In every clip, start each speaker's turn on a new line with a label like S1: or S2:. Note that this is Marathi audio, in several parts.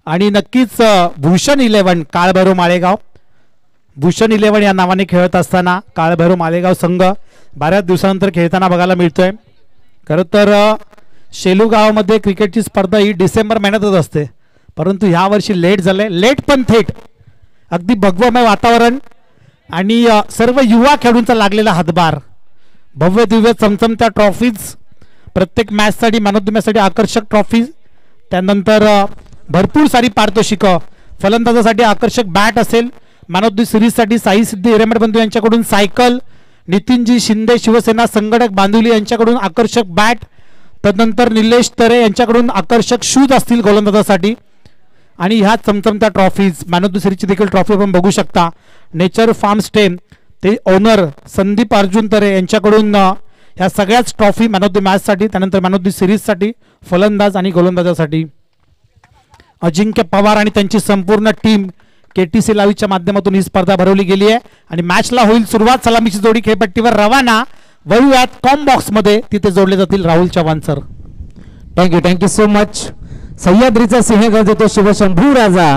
S1: आणि नक्कीच भूषण 11 काळभैरव माळेगाव, भूषण 11 या नावाने खेळत असताना काळभैरव माळेगाव संघ बऱ्याच दिवसानंतर खेळताना बघायला मिळतोय. खरं तर शेलू गावामध्ये क्रिकेटची स्पर्धा ही डिसेंबर महिन्यातच असते, परंतु ह्या वर्षी लेट झाले, लेट पण थेट. अगदी भगवमय वातावरण आणि सर्व युवा खेळाडूंचा लागलेला हातभार, भव्य दिव्य चमचमत्या ट्रॉफीज, प्रत्येक मॅचसाठी मॅन ऑफ द मॅचसाठी आकर्षक ट्रॉफीज, त्यानंतर भरपूर सारी पारितोषिकं, फलंदाजासाठी आकर्षक बॅट असेल, मॅन ऑफ द सिरीजसाठी साई सिद्धी हिरेमठ यांच्याकडून सायकल, नितीनजी शिंदे शिवसेना संघटक बांदिवली यांच्याकडून आकर्षक बॅट, तदनंतर निलेश तरे यांच्याकडून आकर्षक शूज असतील गोलंदाजासाठी. आणि ह्या चमचमत्या ट्रॉफीज, मॅन ऑफ द सिरीजची देखील ट्रॉफी आपण बघू शकता. नेचर फार्म स्टे ते ओनर संदीप अर्जुन तरे यांच्याकडून ह्या सगळ्याच ट्रॉफी मॅन ऑफ द मॅचसाठी, त्यानंतर मॅन ऑफ द सिरीजसाठी, फलंदाज आणि गोलंदाजासाठी. अजिंक्य पवार आणि त्यांची संपूर्ण टीम KTC लाईव्हच्या माध्यमातून ही स्पर्धा भरवली गेली आहे आणि मॅचला होईल सुरुवात. सलामीची जोडी खेळपट्टीवर रवाना. वळूयात कॉम बॉक्समध्ये, तिथे जोडले जातील Rahul Chavan sir.
S2: Thank you so much. सह्याद्रीचा सिंह गरजतो शिवशंभू राजा,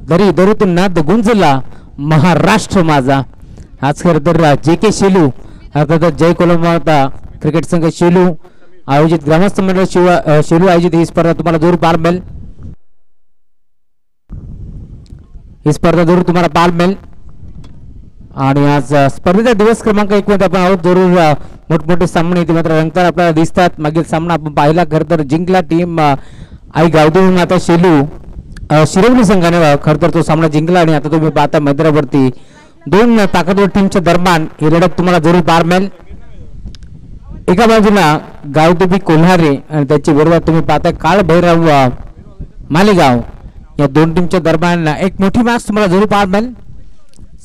S2: दरी दरीतून नाद गुंजला महाराष्ट्र माझा. आज खरं तर JK शेलू अर्थात जय कोलंबा क्रिकेट संघ शेलू आयोजित ग्रामस्थ मंडळ शेलू आयोजित ही स्पर्धा तुम्हाला दूर पार मिळेल. ही स्पर्धा जरूर तुम्हाला पार मिळेल. आणि आज स्पर्धेचा दिवस क्रमांक 1 मध्ये आपण आहोत. जरूर मोठमोठे सामने इथे मात्र रंगताना आपल्याला दिसतात. मागील सामना आपण पाहिला, खरं तर जिंकला टीम आई गावदेवी आता शेलू शिरवली संघाने खरं तर तो सामना जिंकला. आणि आता तुम्ही पाहता मैदानावरती दोन ताकदवर टीमच्या दरम्यान ही लढत तुम्हाला जरूर पार मिळेल. एका बाजूला गावदेवी कोल्हारे आणि त्याच्या विरोधात तुम्ही पाहता काळभैरव मालेगाव. या दोन टीमच्या दरम्यान एक मोठी मॅच तुम्हाला जरूर पार मिळेल.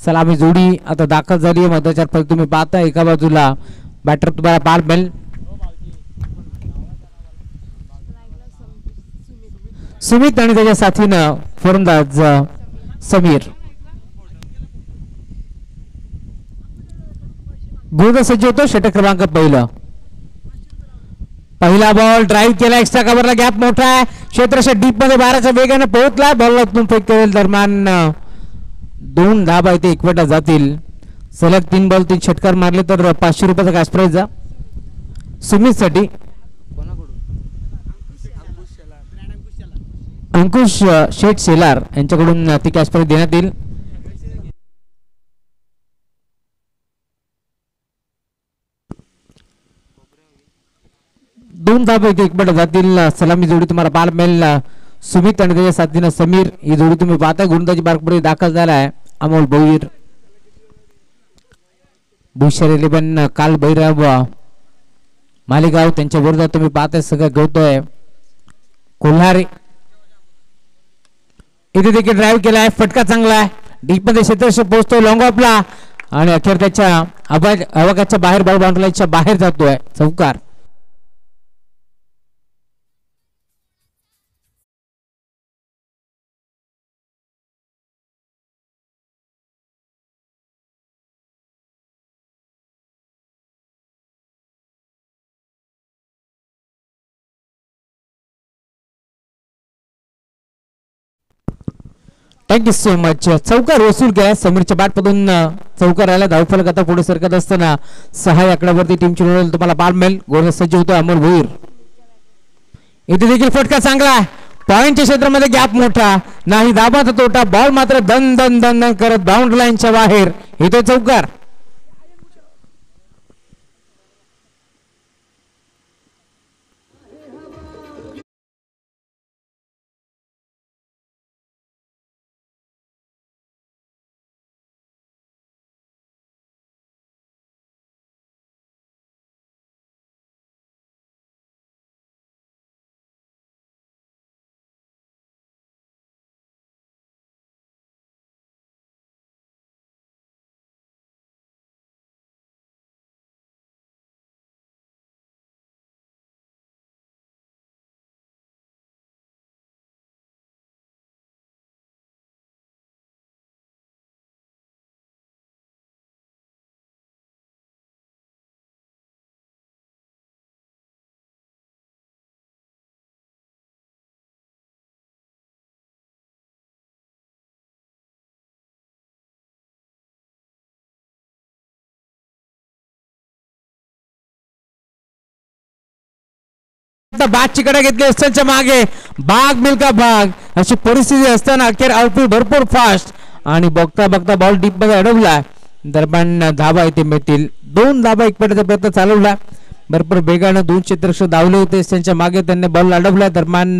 S2: सलामी जोडी आता दाखल झाली आहे मैदानाच्या. तुम्ही पाहता एका बाजूला बॅटर तुम्हाला पार मिळेल सुमित आणि त्याच्या साथीनं फलंदाज समीर. गोलंदाज सज्ज होतो. षटक क्रमांक पहिला बॉल ड्राईव्ह केला, एक्स्ट्रा कव्हरला गॅप मोठा आहे, क्षेत्रशः डीप मध्ये 12च्या वेगाने पोहोचला. बॉलला फेक केलेल्या दरम्यान 2 धाबा इथे एकवटा जातील. सलग 3 बॉल 3 षटकार मारले तर 500 रुपयाचा कॅश प्राइज जा सुमित साठी. अंकुश शेठ शेलार यांच्याकडून ती कॅश प्राइज देण्यात येईल. दोन धाबा इथे एकवटा जातील. सलामी जोडी तुम्हाला पार मिळेल सुमित आणि त्याच्या साथीनं समीर. ही जोडी तुम्ही पाहता गोलंदाजी मार्गमध्ये दाखल झाला आहे अमोल भोईर. भूषण 11 काळभैरव मालेगाव त्यांच्या विरोधात तुम्ही पाहताय सगळं गवतोय कोल्हारे. इथे देखील ड्राईव्ह केलाय, फटका चांगला आहे, डीप मध्ये क्षेत्रशः पोहोचतोय लॉंग ऑफला आणि अखेर त्याच्या आवागाच्या बाहेर बॉल बाउंड्रीच्या बाहेर जातोय. चौकार. Thank you so much. चौकार वसूल केला समीरच्या बॅटमधून. चौकार आला. धावफलक आता पुढे सरकत असताना 6 आकड्यावरती टीमची नोंद तुम्हाला पार मिळेल. गोलंदाज सज्ज होतो अमोल भोईर. इथे देखील फटका चांगला, पॉइंटच्या क्षेत्रामध्ये गॅप मोठा, नाही दाबाचा तोटा, बॉल मात्र दन दन दन दन करत बाउंड्री लाईनच्या बाहेर. इथे चौकार. आता बागची कडा घेतली असताना मागे बाग मिल्का बाग अशी परिस्थिती असताना अखेर आउटफील्ड भरपूर फास्ट आणि बघता बघता बॉल डीप मध्ये अडवला. दरम्यान धाबा इथे मिळतील 2 धाबा एकपटाचा प्रयत्न चालवला. भरपूर वेगानं 2 क्षेत्ररक्षक धावले होते. त्यांच्या मागे त्यांनी बॉल अडवला. दरम्यान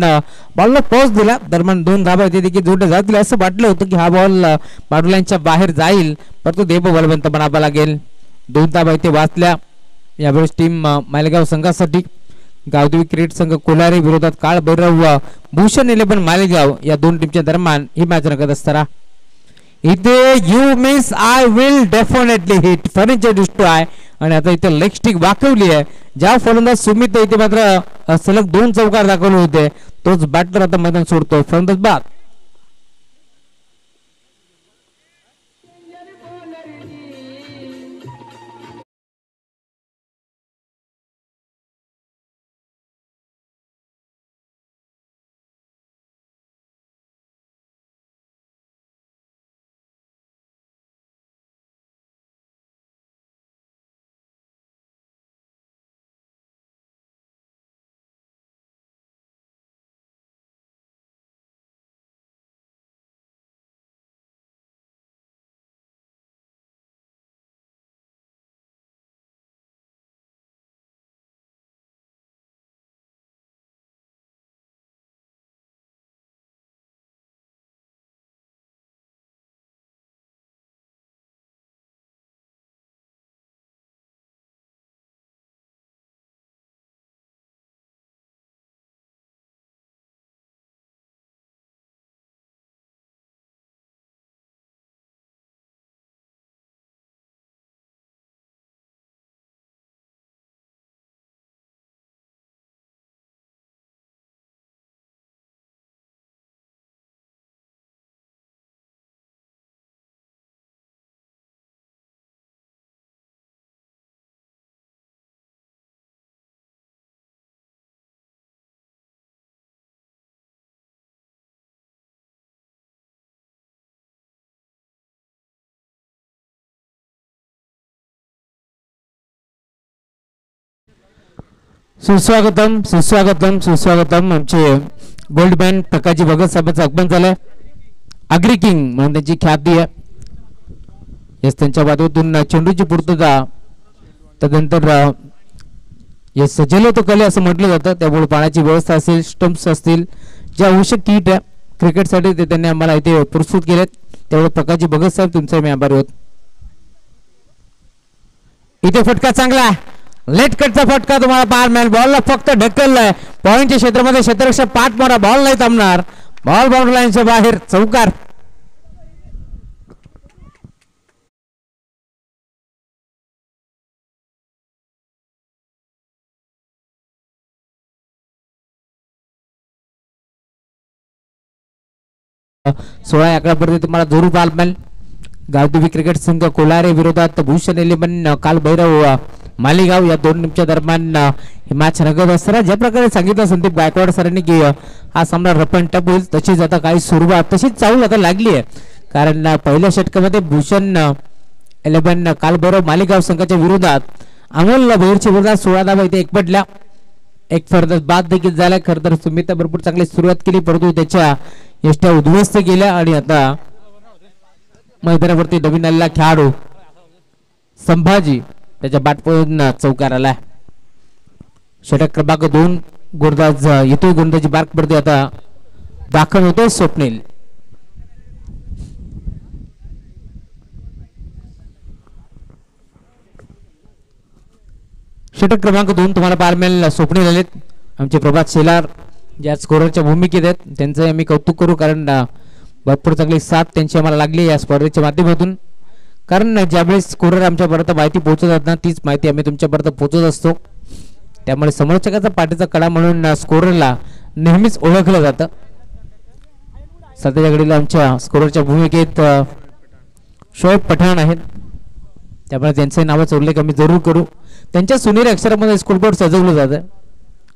S2: बॉलला पॉज दिला. दरम्यान 2 धाबा इथे देखील जोडले जातील असं वाटलं होतं की हा बॉल बाउंड्रीच्या बाहेर जाईल, परंतु देव बलवंत बनावा लागेल. 2 धाबा इथे वाचल्या. यावेळेस टीम मालेगाव संघासाठी गावदेवी क्रिकेट संघ कोलारे विरोधात काळ भैरव भूषण 11 मालेगाव या 2 टीमच्या दरम्यान ही मॅच रंगत असताना इथे you miss I will definitely hit furniture destroy आणि आता इथे लेग स्टिक वाकवली आहे. ज्या फलंदाज सुमित इथे मात्र सलग 2 चौकार दाखवले होते तोच बॅटर आता मैदान सोडतो. फलंदाज बाद. सुस्वागतम सुस्वागतम सुस्वागतम. आमचे गोल्डमॅन प्रकाशजी भगत साहेबांचं आगमन झालंय. अग्री किंग म्हणून त्यांची ख्याती आहे. यस त्यांच्या बाजूतून चेंडूची पूर्तता त्यानंतर हे सजलो तो कले असं म्हटलं जातं. त्यामुळे पाण्याची व्यवस्था असेल, स्टंप्स असतील, ज्या आवश्यक किट आहे क्रिकेटसाठी ते त्यांनी आम्हाला इथे प्रस्तुत केलेत. त्यामुळे प्रकाशजी भगत साहेब तुमचे मी आभारी आहोत. इथे फटका चांगला लेट कटचा फटका तुम्हाला पाहायला मिळेल. बॉलला फक्त ढकललाय पॉइंटच्या क्षेत्रामध्ये. क्षेत्ररक्षक पाठ मारा, बॉल नाही थांबणार. बॉल बाउंड्री लाईनच्या बाहेर, चौकार. सोळा आकड्यापर्यंत तुम्हाला जोरू पाहायला मिळेल. गावदेवी क्रिकेट संघ कोलारे विरोधात भूषण 11 काल भैरव मालेगाव या 2 टीमच्या दरम्यान ही मॅच रंगत असताना ज्या प्रकारे सांगितलं संदीप गायकवाड सरांनी की हा सामना रफ अँड टफ होईल, तशीच आता काही सुरुवात तशीच चालू आता लागली आहे. कारण पहिल्या षटकामध्ये भूषण 11 काल भैरव मालेगाव संघाच्या विरोधात अमोल भैरच्या विरोधात 16 धावा इथे एकपटल्या. एक फरदास बाद देखील झाला. खरं तर सुमित भरपूर चांगली सुरुवात केली परंतु त्याच्या यष्ट्या उद्ध्वस्त केल्या आणि आता मैदानावरती नवीन आलेला खेळाडू संभाजी त्याच्या बॅटपॉईंट चौकार आला. षटक क्रमांक 2 गोलंदाज येतोय. गोलंदाजी बार्क पडते आता दाखल होतोय स्वप्नील. षटक क्रमांक 2 तुम्हाला पाहायला मिळेल. स्वप्नील आलेत आमचे प्रभात शेलार ज्या स्कोररच्या भूमिकेत आहेत. त्यांचं आम्ही कौतुक करू कारण भरपूर चांगली साथ त्यांची आम्हाला लागली या स्पर्धेच्या माध्यमातून. कारण ज्यावेळेस स्कोरर आमच्यापर्यंत माहिती पोहोचतात ना तीच माहिती आम्ही तुमच्यापर्यंत पोहोचत असतो. त्यामुळे समर्थकाचा पाठीचा कडा म्हणून स्कोररला नेहमीच ओळखलं जातं. सध्याच्या घडीला आमच्या स्कोररच्या भूमिकेत शोएब पठाण आहेत. त्यामुळे त्यांच्या नावाचा उल्लेख आम्ही जरूर करू. त्यांच्या सुनेरी अक्षरामध्ये स्कोरबोर्ड सजवलं जातं.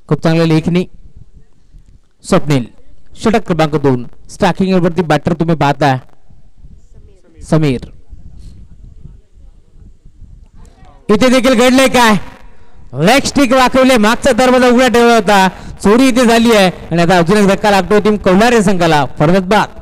S2: खूप चांगल्या लेखनी. स्वप्नील षटक क्रमांक 2 स्ट्रायकिंग वरती बॅटर तुम्ही पाहता समीर. इथे देखील घडले काय लेग स्टिक वाकवले, मागचा दरवाजा उघडा ठेवला होता, चोरी इथे झाली आहे आणि आता अजून एक धक्का लागतो टीम कौलारे संघाला. फरगत बाद.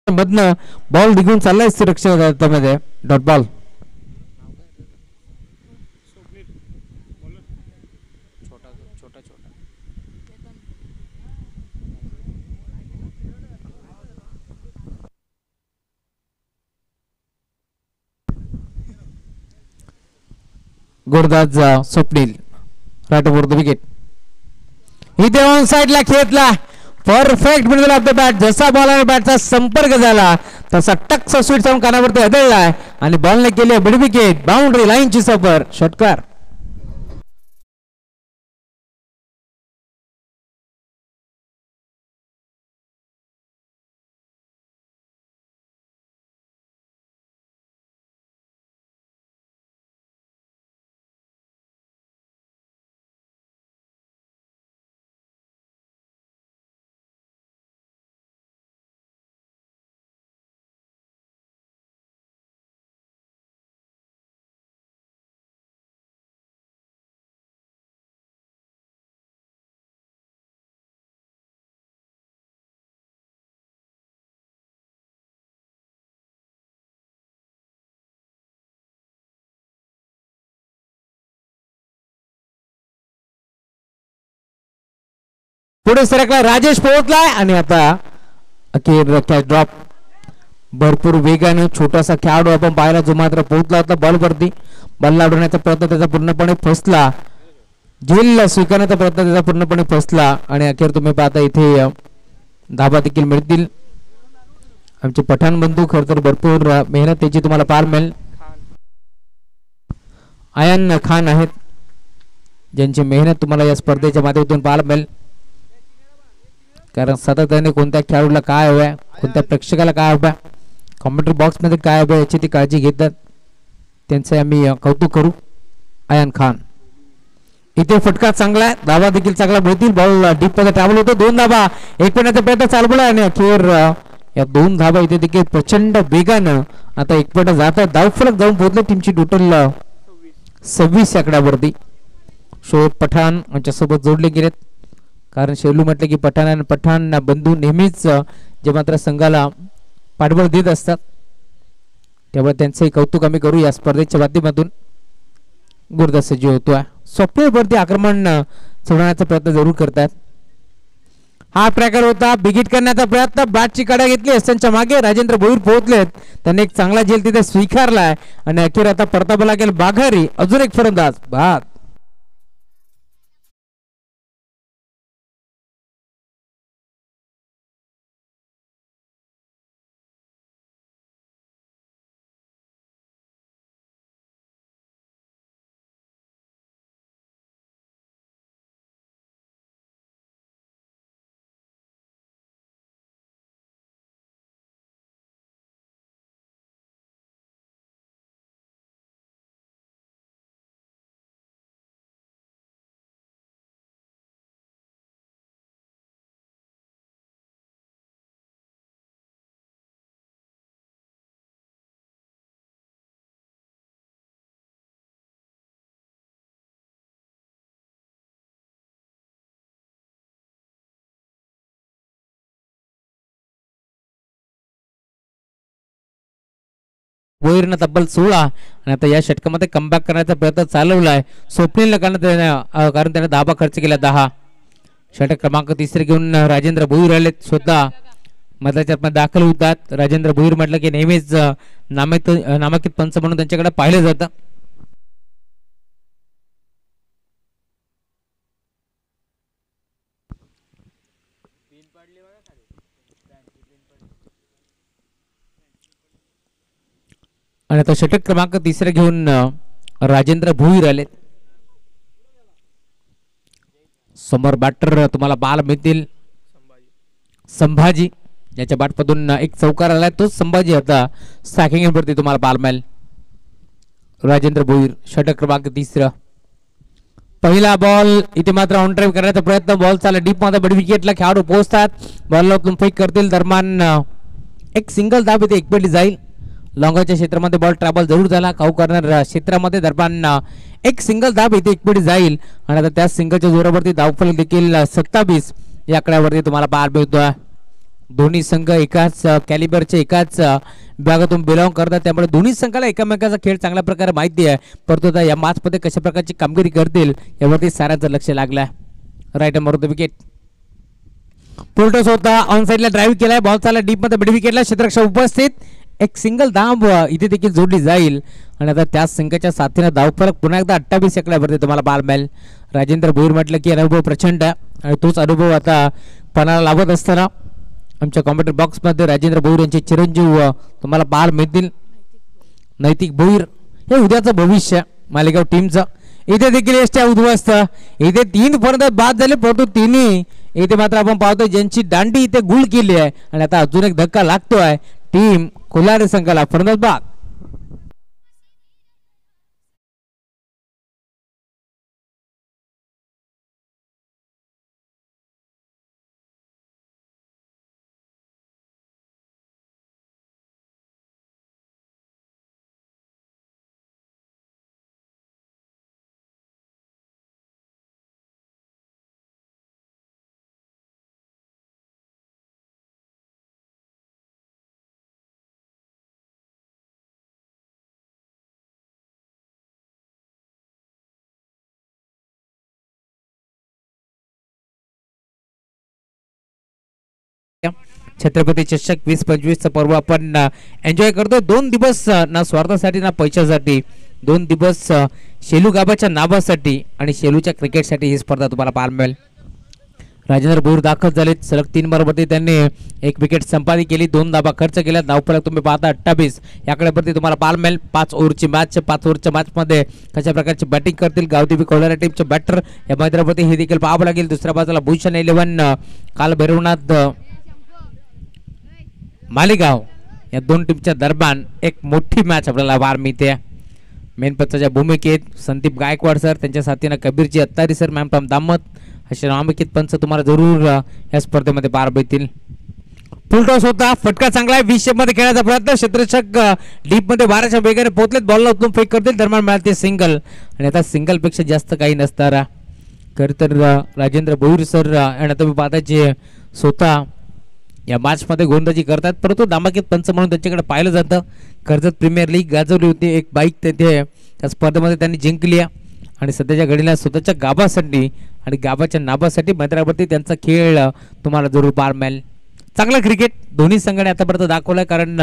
S2: मधनं बॉल निघून चाललाय सुरक्षितमध्ये. Dot ball. गोरदाज Swapnil right over the wicket. इथे ऑन साइडला खेळला perfect middle of the bat. जसा बॉल आणि बॅटचा संपर्क झाला तसा टक्स स्वीट साऊंड कानावरती आदळलाय आणि बॉलने केली बडी विकेट. बाउंड्री लाईनची सफर. षटकार. पुढे सरकला राजेश पोहोचलाय आणि आता अखेर कॅच ड्रॉप. भरपूर वेगाने छोटासा खेळाडू आपण पाहायला जो मात्र पोहोचला होता बॉलवरती. बॉल अडवण्याचा प्रयत्न त्याचा पूर्णपणे फसला. झेल स्वीकारण्याचा प्रयत्न त्याचा पूर्णपणे फसला आणि अखेर तुम्ही पाहता इथे धाबा देखील मिळतील. आमचे पठाण बंधू खर तर भरपूर मेहनत त्याची तुम्हाला पार मिळेल. आयन खान आहेत ज्यांची मेहनत तुम्हाला या स्पर्धेच्या माध्यमातून पाहायला मिळेल. कारण सातत्याने कोणत्या खेळाडूला काय हवंय, कोणत्या प्रेक्षकाला काय हवंय, कॉमेंट्री बॉक्स मध्ये काय हवंय याची ती काळजी घेतात. त्यांचे आम्ही कौतुक करू. आयन खान. इथे फटका चांगला आहे, धाबा देखील चांगला मिळतील. बॉल डीप मध्ये ट्रॅव्हल होतो. 2 धाबा एक पॉईंटचा प्रयत्न चालवला आणि अखेर या 2 धाबा इथे देखील प्रचंड वेगानं आता एक पॉईंट जात आहे. धावफलक जाऊन पोहोचले टीमची टोटल 26 आकड्यावरती. शोएब पठाण यांच्यासोबत जोडले गेलेत. कारण शेलू म्हटले की पठाण बंधू नेहमीच जे मात्र संघाला पाठबळ देत असतात त्यामुळे त्यांचंही कौतुक आम्ही करू या स्पर्धेच्या माध्यमातून. गुरदास सज्ज होतोय. स्वप्नीलवरती आक्रमण सोडवण्याचा प्रयत्न जरूर करतात. हा प्रकार होता बिगिट करण्याचा प्रयत्न. बॅटची काड्या घेतली असताना मागे राजेंद्र भोईर पोहोचलेत. त्यांनी एक चांगला झेल तिथे स्वीकारलाय आणि अखेर आता परतावा लागेल बाघारी. अजून एक फलंदाज बाद. भोईरनं तब्बल 16 आणि आता या षटकामध्ये कमबॅक करण्याचा प्रयत्न चालवलाय स्वप्नील कारण त्याने धाबा खर्च केला 10. षटक क्रमांक 3 घेऊन राजेंद्र भोईर आले स्वतः मधाच्या दाखल होतात. राजेंद्र भोईर म्हटलं की नेहमीच नामांकित पंच म्हणून त्यांच्याकडे पाहिलं जातं. आणि आता षटक क्रमांक 3 घेऊन राजेंद्र भोईर आले. समोर बॅटर तुम्हाला बाल मिळतील संभाजी, याच्या बॅटमधून एक चौकार आलाय तोच संभाजी. आता स्टॅकिंग वरती तुम्हाला बाल मिळेल. राजेंद्र भोईर षटक क्रमांक 3. पहिला बॉल इथे मात्र ऑन ड्राईव्ह करण्याचा प्रयत्न. बॉल चालला डीप मध्ये बडी विकेटला खेळाडू पोहोचतात. बॉलला फेक करतील दरम्यान एक सिंगल धाब इथे एकपटी जाईल. लॉंगच्या क्षेत्रामध्ये बॉल ट्रॅव्हल जरूर झाला. काऊ कॉर्नर क्षेत्रामध्ये दरम्यान एक सिंगल धाब इथे एकपटी जाईल आणि आता त्या सिंगलच्या जोरावरती धावफलक देखील 27 या आकड्यावरती तुम्हाला पाहायला मिळतोय. दोन्ही संघ एकाच कॅलिबरचे एकाच विभागातून बिलॉंग करतात त्यामुळे दोन्ही संघाला एकमेकाचा खेळ चांगल्या प्रकारे माहिती आहे. परंतु आता या मॅच मध्ये कशा प्रकारची कामगिरी करतील यावरती साऱ्यांचं लक्ष लागलंय. Right number of the wicket full toss होता ऑन साइडला ड्राईव्ह केलाय. बॉल चालला डीप मध्ये मिड विकेटला क्षेत्ररक्षक उपस्थित. एक सिंगल धाब इथे देखील जोडली जाईल आणि आता त्या संघाच्या साथीने धावफलक पुन्हा एकदा 28 आकड्यावरती तुम्हाला बाल मिळेल. राजेंद्र भोईर म्हटलं की अनुभव प्रचंड आहे आणि तोच अनुभव आता पणाला लावत असताना आमच्या कॉम्प्युटर बॉक्स मध्ये राजेंद्र भोईर यांचे चिरंजीव तुम्हाला बाल मिळतील. नैतिक भोईर हे उद्याचं भविष्य मालेगाव टीमचं. इथे देखील यष्ट्या उद्ध्वस्त. इथे 3 फलंदाज बाद झाले परंतु तिन्ही इथे मात्र आपण पाहतोय ज्यांची दांडी इथे गुल केली आहे आणि आता अजून एक धक्का लागतोय टीम कोल्हारी संघाला. फलंदाज बाद. छत्रपती चषक 2025 चा पर्व आपण एन्जॉय करतोय. 2 दिवस ना स्वार्थासाठी ना पैशासाठी, 2 दिवस शेलू गाबाच्या नावासाठी आणि शेलूच्या क्रिकेटसाठी ही स्पर्धा तुम्हाला पाहायला मिळेल. राजेंद्र भोईर दाखल झालेत. सलग 3 वरती त्यांनी एक विकेट संपादित केली. 2 धाबा खर्च केल्या. धावफलक तुम्ही पाहता 28 याकडेवरती तुम्हाला पाहायला मिळेल. 5 ओव्हरची मॅच. 5 ओव्हरच्या मॅच मध्ये कशा प्रकारची बॅटिंग करतील गावदेवी कोल्हारी टीमचे बॅटर या मैदानावरती हे देखील पाहावं लागेल. दुसऱ्या बाजूला भूषण 11 काल भैरवनाथ मालेगाव या 2 टीमच्या दरम्यान एक मोठी मॅच आपल्याला पाहायला मिळते. मेन पंचाच्या भूमिकेत संदीप गायकवाड सर, त्यांच्या साथीनं कबीरजी अत्तारी सर, मॅम फ्रॉम दामत असे नामांकित पंच तुम्हाला जरूर या स्पर्धेमध्ये पार मिळतील. फुल टॉस होता. फटका चांगला आहे. 20 मध्ये खेळण्याचा प्रयत्न. क्षेत्ररक्षक डीप मध्ये 12च्या वेगाने पोहोचलेत. बॉलला उचलून फेक करतील. दरम्यान मिळाले सिंगल आणि आता सिंगल पेक्षा जास्त काही नसताना खरं तर राजेंद्र भोईर सर आणि तुम्ही पाहता जे स्वतः या मॅच मध्ये गोलंदाजी करतात परंतु नामांकित पंच म्हणून त्यांच्याकडे पाहिलं जातं. कर्जत प्रीमियर लीग गाजवली होती. एक बाईक तेथे त्या स्पर्धेमध्ये त्यांनी जिंकली आहे आणि सध्याच्या घडीला स्वतःच्या गाभासाठी आणि गाभाच्या नाभासाठी मैदानावरती त्यांचा खेळ तुम्हाला जरूर पाहायला मिळेल. चांगला क्रिकेट दोन्ही संघाने आतापर्यंत दाखवलाय कारण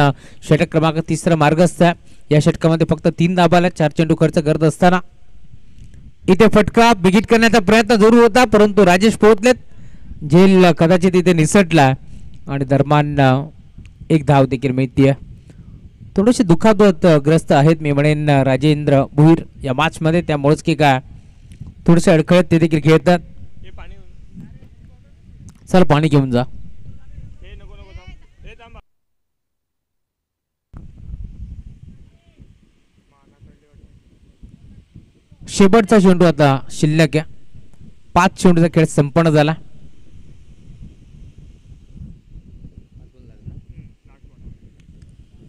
S2: षटक क्रमांक 3 मार्गस्थ आहे. या षटकामध्ये फक्त 3 धाबाला 4 चेंडू खर्च करत असताना इथे फटका बिगिट करण्याचा प्रयत्न जरूर होता परंतु राजेश पोहोचलेत. झेल कदाचित इथे निसटला आणि दरम्यान एक धाव देखील मिळते. थोडेसे दुखापत ग्रस्त आहेत मी म्हणेन राजेंद्र भोईर या मॅच मध्ये त्यामुळेच की काय थोडेसे अडखळत ते देखील खेळतात. चल पाणी घेऊन जा. शेवटचा चेंडू आता शिल्लक आहे. 5 चेंडूचा खेळ संपन्न झाला.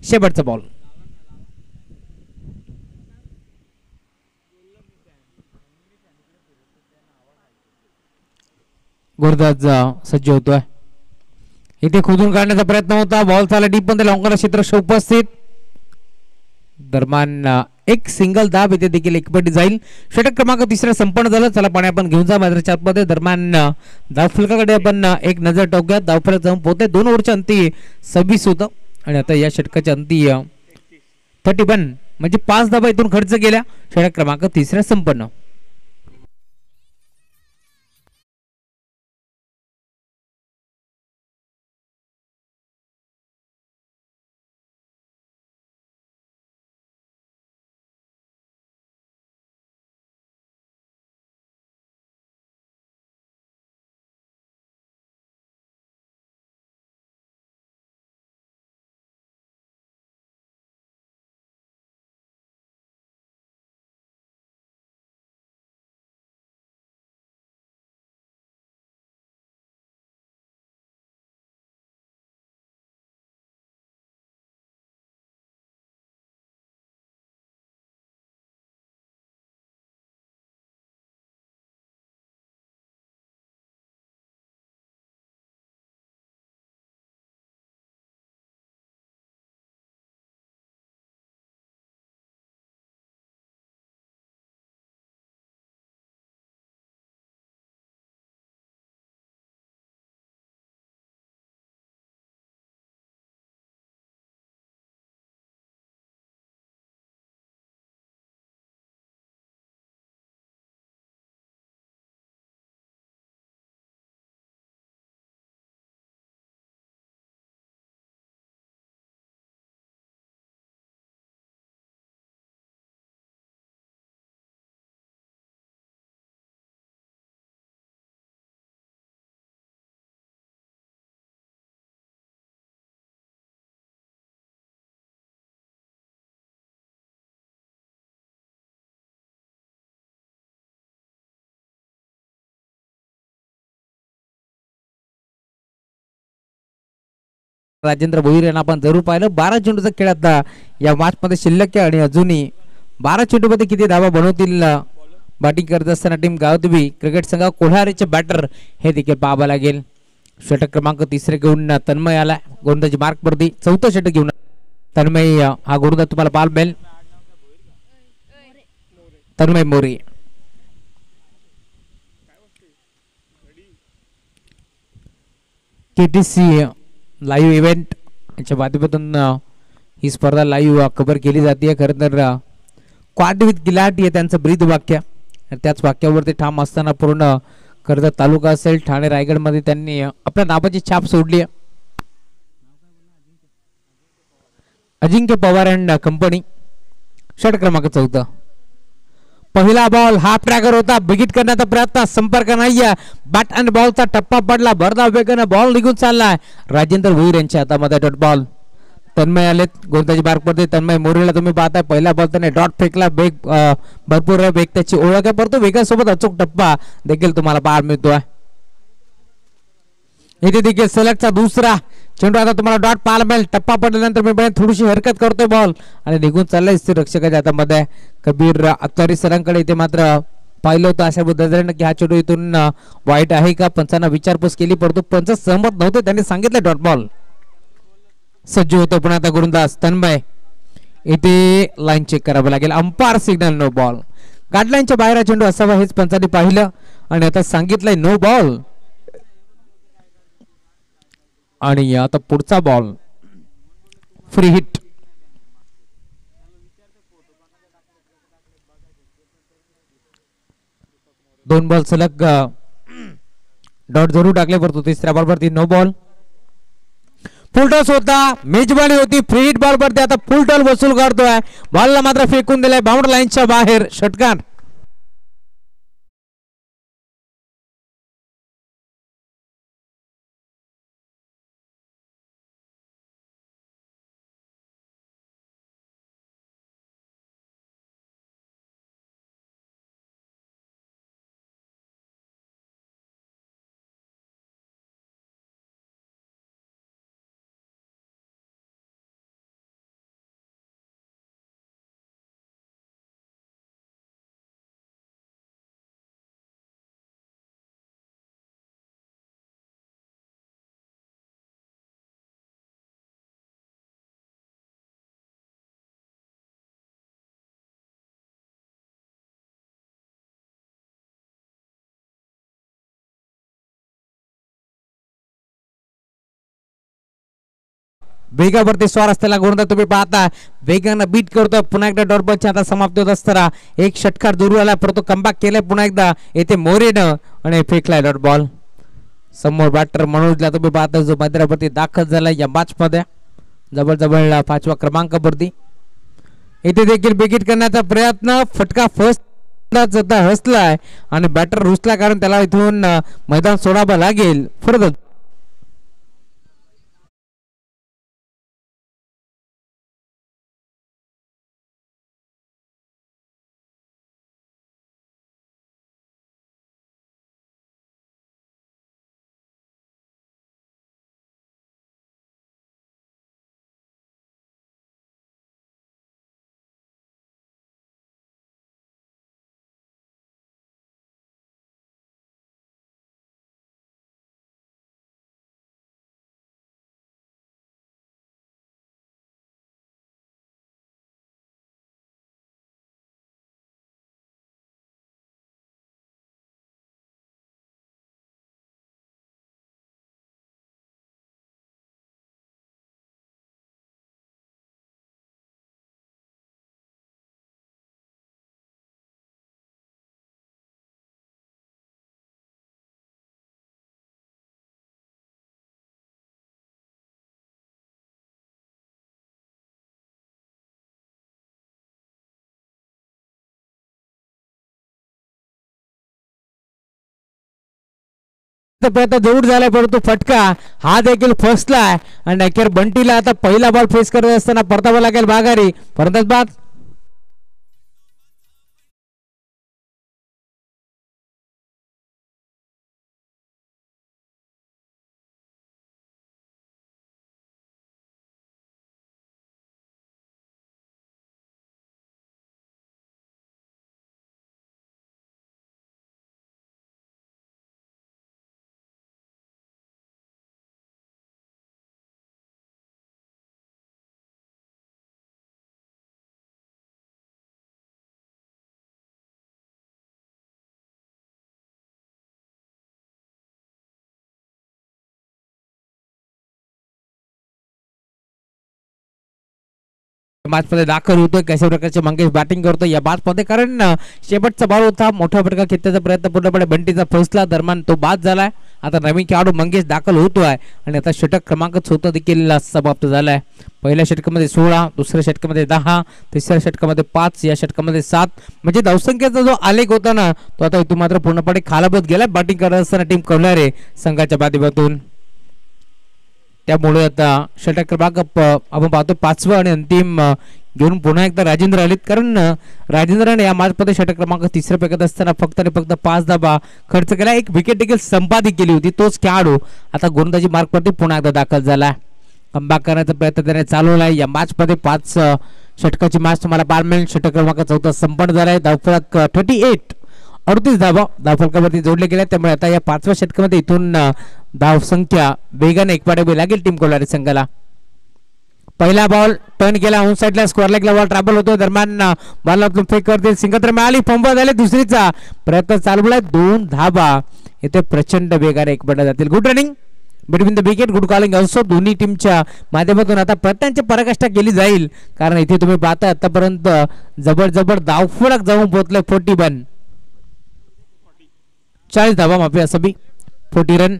S2: शेवटचा बॉल. गोरदाज सज्ज होतोय. इथे खोदून काढण्याचा प्रयत्न होता. बॉल चाला डीप मध्ये लॉंगला क्षेत्ररक्षक उपस्थित. दरम्यान एक सिंगल दाब इथे देखील एकपटी जाईल. षटक क्रमांक तिसरा संपन्न झालं. चला पाणी आपण घेऊन जा मैदानाच्या आतमध्ये. दरम्यान धावफलकाकडे आपण एक नजर टाकूया. धावफलक जाऊन पोहोचते 2 ओव्हरच्या अंती 26 होतं आणि आता या षटकाच्या अंती 31 म्हणजे 5 धाबा इथून खर्च केल्या. षटक क्रमांक तिसरा संपन्न. राजेंद्र भोईर यांना आपण जरूर पाहिलं. 12 चेंडूचा खेळ आता या मॅच मध्ये शिल्लक आहे आणि अजूनही 12 चेंडूमध्ये किती धावा बनवतील बॅटिंग करत असताना टीम गावदेवी क्रिकेट संघ कोल्हारीचे बॅटर हे देखील पाहावं लागेल. षटक क्रमांक तिसरे घेऊन तन्मय आला गोलंदाजी मार्क वरती. चौथं षटक घेऊन तन्मय हा गोलंदाज तुम्हाला पाहायला मिळेल. Tanmay More KTC live event यांच्या माध्यमातून ही स्पर्धा लाईव्ह कव्हर केली जाते. खरं तर क्वाड विथ गिलाट हे त्यांचं ब्रीद वाक्य. त्याच वाक्यावरती ठाम असताना पूर्ण खरं तर तालुका असेल ठाणे रायगडमध्ये त्यांनी आपल्या नावाची छाप सोडली आहे. अजिंक्य पवार अँड कंपनी. षटक क्रमांक 14. पहिला बॉल हाफ ट्रॅकर होता. बिगिट करण्याचा प्रयत्न संपर्क नाहीये. बॅट अँड बॉलचा टप्पा पडला. भरधाव वेगाने बॉल निघून चाललाय. राजेंद्र भोईर यांच्या हातामध्ये डॉट बॉल. तन्मय आलेत गोलंदाजी मार्क मध्ये. तन्मय मोरेला तुम्ही पाहताय पहिला बॉल त्याने डॉट फेकला. वेग भरपूर वेग त्याची ओळख आहे परंतु वेगासोबत अचूक टप्पा देखील तुम्हाला पाहायला मिळतोय. इथे देखील सलगचा दुसरा चेंडू आता तुम्हाला डॉट पाहायला मिळेल. टप्पा पडल्यानंतर मी थोडीशी हरकत करतोय बॉल आणि निघून चाललाय स्थिर रक्षकाच्या हातामध्ये. कबीर अत्तारी सरांकडे इथे मात्र पाहिलं होतं अशा पद्धतीने की हा चेंडू इथून वाईट आहे का. पंचांना विचारपूस केली परंतु पंच सहमत नव्हते. त्यांनी सांगितलं डॉट बॉल. सज्ज होतो पण आता गोलंदाज तन्मय. इथे लाईन चेक करावं लागेल. Umpire signal no ball. गाडलाईनच्या बाहेर हा चेंडू असावा हेच पंचांनी पाहिलं आणि आता सांगितलंय नो बॉल. आणि आता पुढचा बॉल फ्री हिट. दोन बॉल सलग डॉट जरूर टाकले परंतु तिसऱ्या बॉलवरती नो बॉल. फुल टॉस होता. मेजबानी होती. फ्री हिट बॉल वरती आता फुल टॉस वसूल करतोय. बॉलला मात्र फेकून दिलाय बाउंड्री लाईनच्या बाहेर. षटकार. वेगावरती स्वार असलेला गोलंदाज तुम्ही पाहता वेगानं बीट करतो. पुन्हा एकदा डॉट बॉलची आता समाप्ती होत असताना एक षटकार दूर आला परंतु कमबॅक केलाय पुन्हा एकदा येथे मोरेनं आणि फेकलाय डॉट बॉल. समोर बॅटर मनोजला तुम्ही पाहता जो मैदानावरती दाखल झाला या मॅच मध्ये जवळजवळ 5व्या क्रमांकावरती. इथे देखील विकेट करण्याचा प्रयत्न फटका फर्स्ट हसलाय आणि बॅटर रुसला कारण त्याला इथून मैदान सोडावं लागेल. फरक प्रयत्न जरूर झालाय परंतु फटका हा देखील फसलाय आणि अखेर बंटीला आता पहिला बॉल फेस करत असताना परतावा लागेल माघारी. फलंदाज बाद. मॅच मध्ये दाखल होतोय कशा प्रकारचे मंगेश बॅटिंग करतो या मॅच मध्ये कारण शेवटचा बॉल होता मोठा फटका खेचण्याचा प्रयत्न पूर्णपणे बंटीचा फसला दरम्यान तो बाद झालाय. आता नवीन खेळाडू मंगेश दाखल होतोय आणि आता षटक क्रमांक 14 देखील समाप्त झालाय. पहिल्या षटकामध्ये 16, दुसऱ्या षटकामध्ये 10, तिसऱ्या षटकामध्ये 5, या षटकामध्ये 7 म्हणजे धावसंख्येचा जो आलेख होता ना तो आता इथून मात्र पूर्णपणे खालावत गेला बॅटिंग करत असताना टीम कवलारे संघाच्या माध्यमातून. त्यामुळे आता षटक क्रमांक आपण पाहतो 5वा आणि अंतिम घेऊन पुन्हा एकदा राजेंद्र आलेत कारण राजेंद्रने या मॅच मध्ये षटक क्रमांक 3 फेकत असताना फक्त आणि फक्त 5 धावा खर्च केला. एक विकेट देखील संपादित केली होती. तोच खेळाडू आता गोलंदाजी मार्कवरती पुन्हा एकदा दाखल झाला. कमबॅक करण्याचा प्रयत्न त्याने चालवला. या मॅच मध्ये 5 षटकाची मॅच तुम्हाला पाहायला मिळेल. षटक क्रमांक 14 संपन्न झालाय. धावफलक 38 38 धावा धावफलकावरती जोडले गेले. त्यामुळे आता या 5व्या षटकामध्ये इथून धावसंख्या वेगाने एकपाडे लागेल टीम कोल्हारी संघाला. पहिला बॉल टर्न केला ऑन साइडला स्क्वेअर लेगला बॉल ट्रॅव्हल होतो दरम्यान बॉलला फेक करतील सिंगत्र मिळाली फंबल झाले. दुसरीचा प्रयत्न चालवलाय 2 धावा इथे प्रचंड वेगाने एकपाडे जातील. Good running between the wicket good calling also दोन्ही टीमच्या माध्यमातून आता प्रयत्नांची पराकाष्ठा केली जाईल कारण इथे तुम्ही पाहता आतापर्यंत जबरदस्त धावफलक जाऊन पोहोचले 41 40 धावा माफी असं बी 40 रन.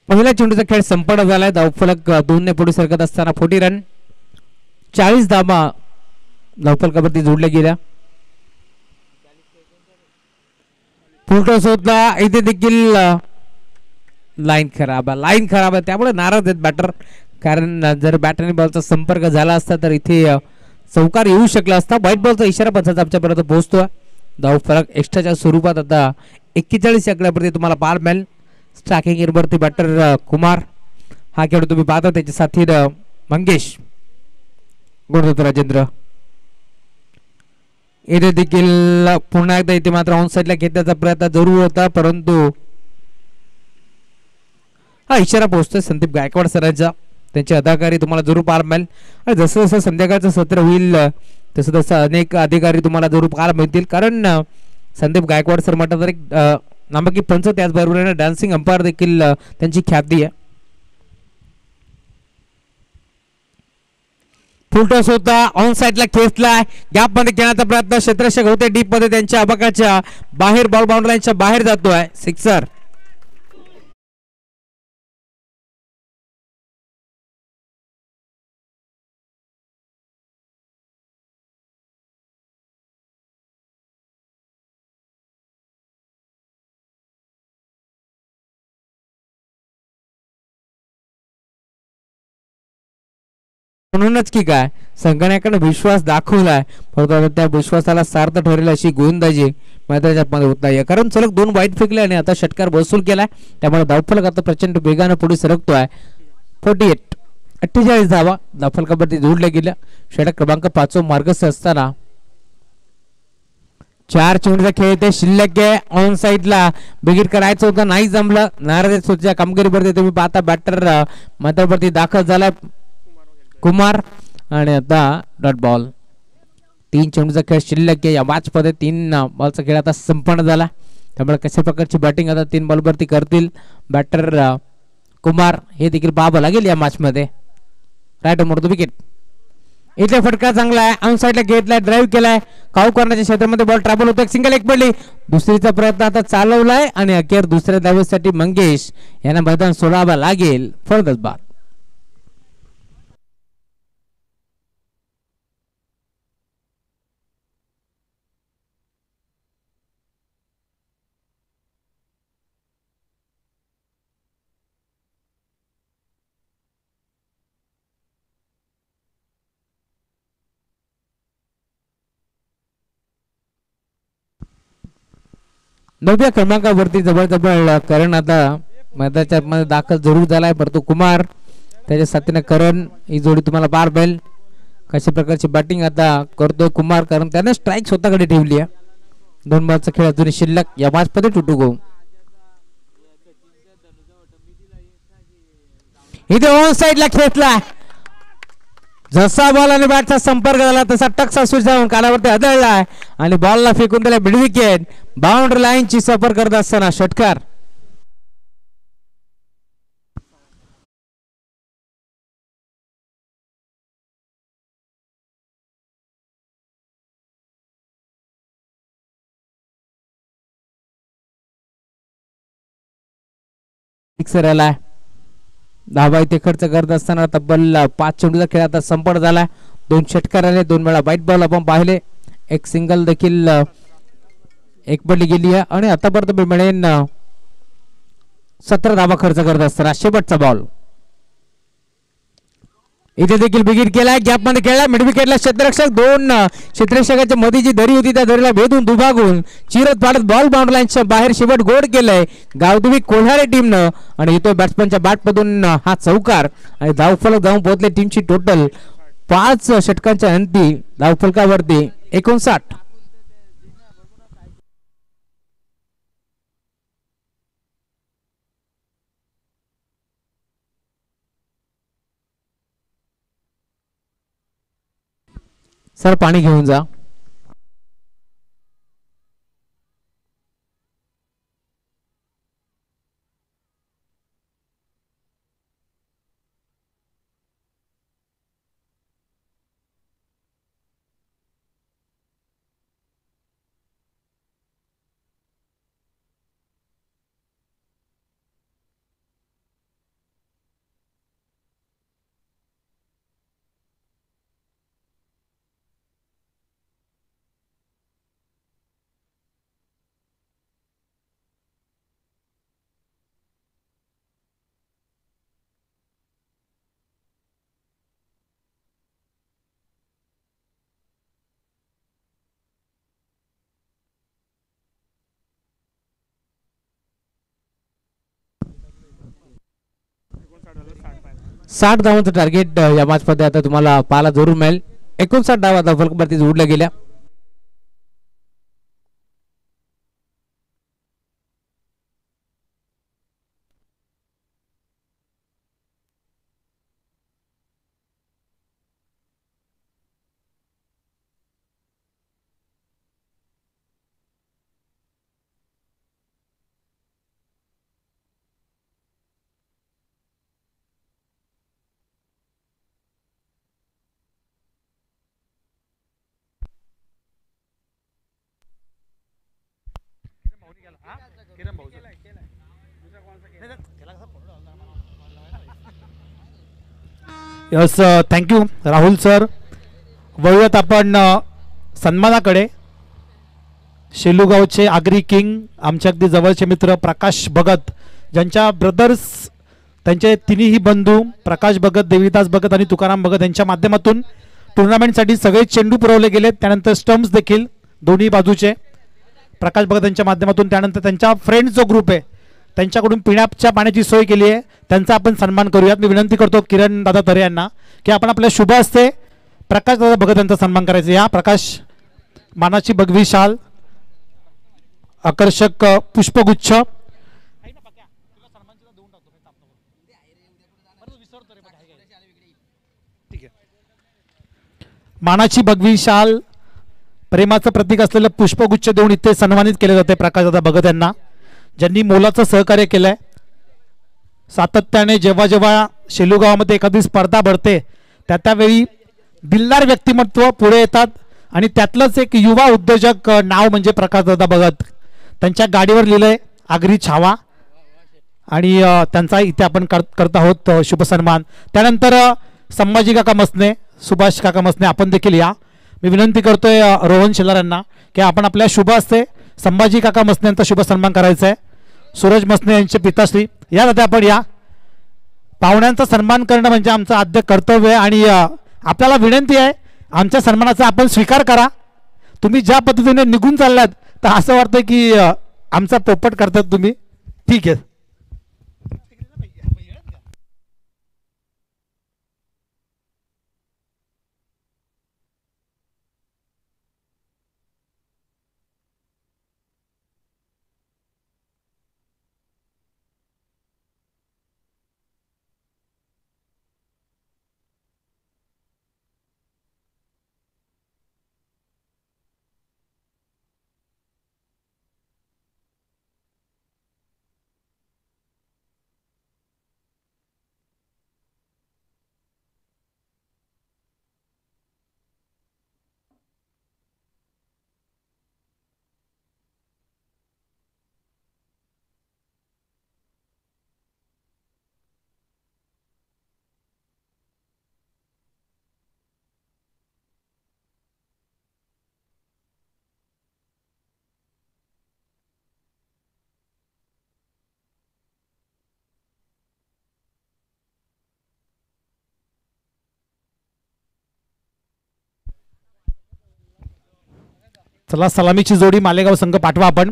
S2: पहिल्या चेंडूचा खेळ संपन्न झालाय. धावफलक 2 ने पुढे सरकत असताना 40 रन 40 धावा धावफलकावरती जोडल्या गेल्या. फुलटॉस होता इथे देखील लाईन खराब आहे त्यामुळे नाराज आहेत बॅटर. कारण जर बॅट आणि बॉलचा संपर्क झाला असता तर इथे चौकार येऊ शकला असता. व्हाईट बॉलचा इशारा पंचाचा आमच्यापर्यंत पोहोचतोय. धावफलक एक्स्ट्राच्या स्वरूपात आता 41 आकड्यावरती तुम्हाला पार मिळेल. स्ट्रायकिंग एरवरती बॅटर कुमार हा खेळ तुम्ही पाहता. त्याच्या साथीर मंगेश गुणदत्त राजेंद्र. इथे देखील पुन्हा एकदा इथे मात्र ऑन साईडला घेण्याचा प्रयत्न जरूर होता परंतु हा इशारा पोहोचतोय संदीप गायकवाड सरांचा. त्यांची अदाकारी तुम्हाला जरूर पार मिळेल. आणि जसं जसं संध्याकाळचं सत्र होईल तसं तसं अनेक अधिकारी तुम्हाला जरूर पार मिळतील. कारण संदीप गायकवाड सर म्हटलं तर एक नामांकित पंच त्याचबरोबर डान्सिंग अंपायर देखील त्यांची ख्याती आहे. फुलटॉस होता ऑन साइडला खेचलाय. गॅप मध्ये खेळण्याचा प्रयत्न क्षेत्ररक्षक होते डीप मध्ये त्यांच्या अबकाच्या बाहेर बॉल बाउंड्री लाईनच्या बाहेर जातोय. सिक्सर. म्हणूनच की काय संघटनेकडे विश्वास दाखवलाय परंतु त्या विश्वासाला सार्थ ठरेल अशी गोलंदाजी मैदानामध्ये होत नाही. कारण सलग 2 वाईट फेकले आणि आता षटकार वसूल केलाय त्यामुळे धावफलक आता प्रचंड वेगाने पुढे सरकतोय. 48 धावा धावफलकावरती जोडल्या गेल्या. षटक क्रमांक 5 मार्गस्थ असताना 4 चेंडूचा खेळ ते शिल्लक आहे. ऑन साइडला बिगिट करायचं होतं नाही जमलं. नाराज कामगिरीवरती तुम्ही पाहता बॅटर मैदानावरती दाखल झालाय कुमार आणि आता डॉट बॉल. 3 चेंडूचा खेळ शिल्लक आहे. या मॅच मध्ये 3 बॉलचा खेळ आता संपन्न झाला त्यामुळे कशा प्रकारची बॅटिंग आता 3 बॉलवरती करतील बॅटर कुमार हे देखील पाहावं लागेल या मॅच मध्ये. Right more the wicket. इथे फटका चांगला आहे. ऑन साइडला घेतलाय ड्राईव्ह केलाय. काऊ करण्याच्या क्षेत्रामध्ये बॉल ट्रॅव्हल होतो. सिंगल एक पडली. दुसरीचा प्रयत्न आता चालवलाय आणि अखेर दुसऱ्या धावेसाठी मंगेश यांना मैदान सोडावं लागेल. फलंदाज बाद. नवव्या क्रमांकावरती जवळजवळ करण आता मैदानाच्या मध्ये दाखल जरूर झालाय परंतु कुमार त्याच्या साथीने करण ही जोडी तुम्हाला पार मिळेल. कशा प्रकारची बॅटिंग आता करतोय कुमार कारण त्याने स्ट्राईक स्वतःकडे ठेवली आहे. 2 बॉलचा खेळ अजूनही शिल्लक या मॅच मध्ये टुटू गो. इथे ऑन साइडला खेचला. जसा बॉल आणि बॅटचा संपर्क झाला तसा टक्सा स्विच जाऊन कालावरती आदळलाय आणि बॉलला फेकून दिला मिड विकेट. बाउंड्री लाईनची सफर करत असताना षटकार. सिक्सर आलाय. धावा इथे खर्च करत असताना तब्बल 5 चेंडूचा खेळ आता संपन्न झाला. 2 षटकार आले. 2 वेळा व्हाईट बॉल आपण पाहिले. एक सिंगल देखील एक पडली गेली आहे आणि आतापर्यंत मिळेल 17 धावा खर्च करत असताना शेवटचा बॉल. इथे देखील बिगिट केलाय. गॅप मध्ये खेळला. मिड विकेटला क्षेत्ररक्षक 2 क्षेत्ररक्षकाच्या मध्ये जी दरी होती त्या दरीला भेदून दुभागून चिरत पाडत बॉल बाउंड्री लाईनच्या बाहेर शेवट गोड केलंय गावदेवी कोल्हारे टीमनं आणि इथं बॅट्समनच्या बॅटमधून हा चौकार आणि धावफलक जाऊन पोहोचले टीमची टोटल 5 षटकांच्या अंती धावफलकावरती 59. सर पाणी घेऊन जा. 60 धावांचं टार्गेट या मॅच मध्ये आता तुम्हाला पाहायला जरूर मिळेल. 59 धावा आता फलकावरती जोडल्या गेल्या.
S1: Yes, thank you Rahul sir. वळूयात आपण सन्मानाकडे. शेलूगावचे आगरी किंग, आमचे अगदी जवळचे मित्र प्रकाश भगत, ज्यांच्या ब्रदर्स, त्यांचे तिन्ही बंधू प्रकाश भगत, देविदास भगत आणि तुकाराम भगत यांच्या माध्यमातून टुर्नामेंटसाठी सगळे चेंडू पुरवले गेले. त्यानंतर स्टम्प्स देखील दोन्ही बाजूचे प्रकाश भगत यांच्या माध्यमातून. त्यानंतर त्यांच्या फ्रेंड्स जो ग्रुप आहे त्यांच्याकडून पिण्याच्या पाण्याची सोय केली आहे, त्यांचा आपण सन्मान करूयात. मी विनंती करतो किरण दादा तरे यांना की आपण आपल्या शुभ हस्ते प्रकाश दादा भगत यांचा सन्मान करायचा. या प्रकाश, मानाची भगवी शाल, आकर्षक पुष्पगुच्छ. मानाची भगवी शाल, प्रेमाचं प्रतीक असलेलं पुष्पगुच्छ देऊन इथे सन्मानित केले जाते प्रकाशदादा भगत यांना, ज्यांनी मोलाचं सहकार्य केलंय. सातत्याने जेव्हा जेव्हा शेलूगावामध्ये एखादी स्पर्धा भरते त्यावेळी दिलदार व्यक्तिमत्व पुढे येतात आणि त्यातलंच एक युवा उद्योजक नाव म्हणजे प्रकाशदादा भगत. त्यांच्या गाडीवर लिहिलंय आगरी छावा आणि त्यांचा इथे आपण करत आहोत शुभ सन्मान. त्यानंतर संभाजी काका मसने, सुभाष काका मसने, आपण देखील या. मी विनंती करतोय रोहन शेलार यांना की आपण आपल्या शुभ हस्ते संभाजी काका मसने यांचा शुभ सन्मान करायचा आहे. सूरज मसने यांचे पिताश्री, या जाते आपण या. पाहुण्यांचा सन्मान करणं म्हणजे आमचं आद्य कर्तव्य आहे आणि आपल्याला विनंती आहे आमच्या सन्मानाचा आपण स्वीकार करा. तुम्ही ज्या पद्धतीने निघून चाललात तर असं वाटतं की आमचा पोपट करतात तुम्ही. ठीक आहे. चला, सलामीची जोडी मालेगाव संघ पाठवा आपण.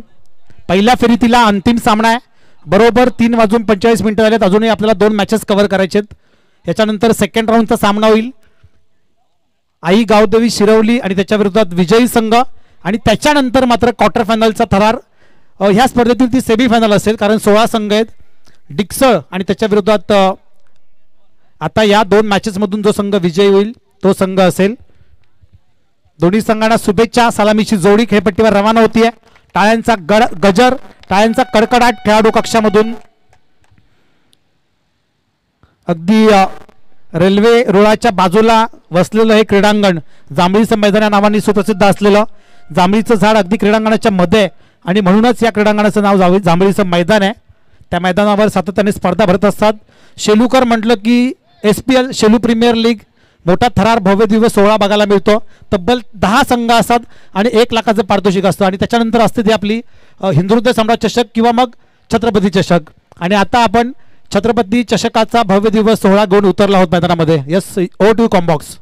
S1: पहिल्या फेरीतीला अंतिम सामना आहे. बरोबर 3:45 झालेत. अजूनही आपल्याला 2 मॅचेस कव्हर करायचे आहेत. याच्यानंतर सेकंड राऊंडचा सामना होईल. आई गावदेवी शिरवली आणि त्याच्या विरोधात विजयी संघ, आणि त्याच्यानंतर मात्र क्वार्टर फायनलचा थरार. ह्या स्पर्धेतील ती सेमीफायनल असेल कारण 16 संघ आहेत. डिक्सळ आणि त्याच्या विरोधात आता या 2 मॅचेसमधून जो संघ विजयी होईल तो संघ असेल. दोन्ही संघांना शुभेच्छा. सलामीची जोडी खेळपट्टीवर रवाना होतीये. टाळ्यांचा गजर, टाळ्यांचा कडकडाट खेळाडू कक्षामधून. अगदी रेल्वे रुळाच्या बाजूला वसलेलं हे क्रीडांगण, जांभळीचं मैदान या नावाने सुप्रसिद्ध असलेलं. जांभळीचं झाड अगदी क्रीडांगणाच्या मध्ये आणि म्हणूनच या क्रीडांगणाचं नाव जांभळीचं मैदान आहे. त्या मैदानावर सातत्याने स्पर्धा भरत असतात. शेलूकर म्हटलं की SPL शेलू प्रीमियर लीग मोठा थरार भव्य दिवस 16 बघायला मिळतो. तब्बल 10 संघ असतात आणि 1 लाखाचं पारितोषिक असतं. आणि त्याच्यानंतर असते ती आपली हिंदुहृदय सम्राट चषक किंवा मग छत्रपती चषक. आणि आता आपण छत्रपती चषकाचा भव्य दिवस 16 घेऊन उतरला आहोत मैदानामध्ये. यस, ओ टू कॉम्बॉक्स.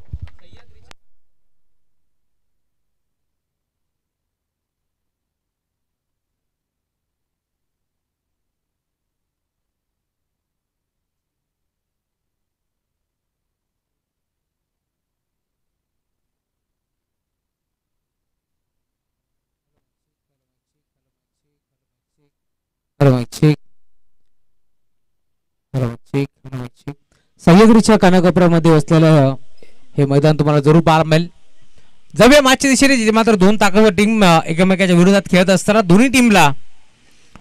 S2: ठीक ठीक ठीक. सह्याद्रीच्या कानाकोपऱ्यामध्ये असलेलं हे मैदान तुम्हाला जरूर पाहायला मिळेल. जाऊया मागच्या दिशेने, जिथे मात्र दोन ताकदवर टीम एकमेकाच्या विरोधात खेळत असताना दोन्ही टीमला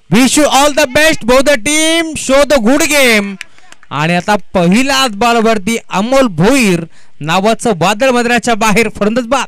S2: wish you all the best both the team, show the good game. आणि आता पहिलाच बॉलवरती अमोल भोईर नावाचं वादळ मैदानाच्या बाहेर फलंदाज बाद.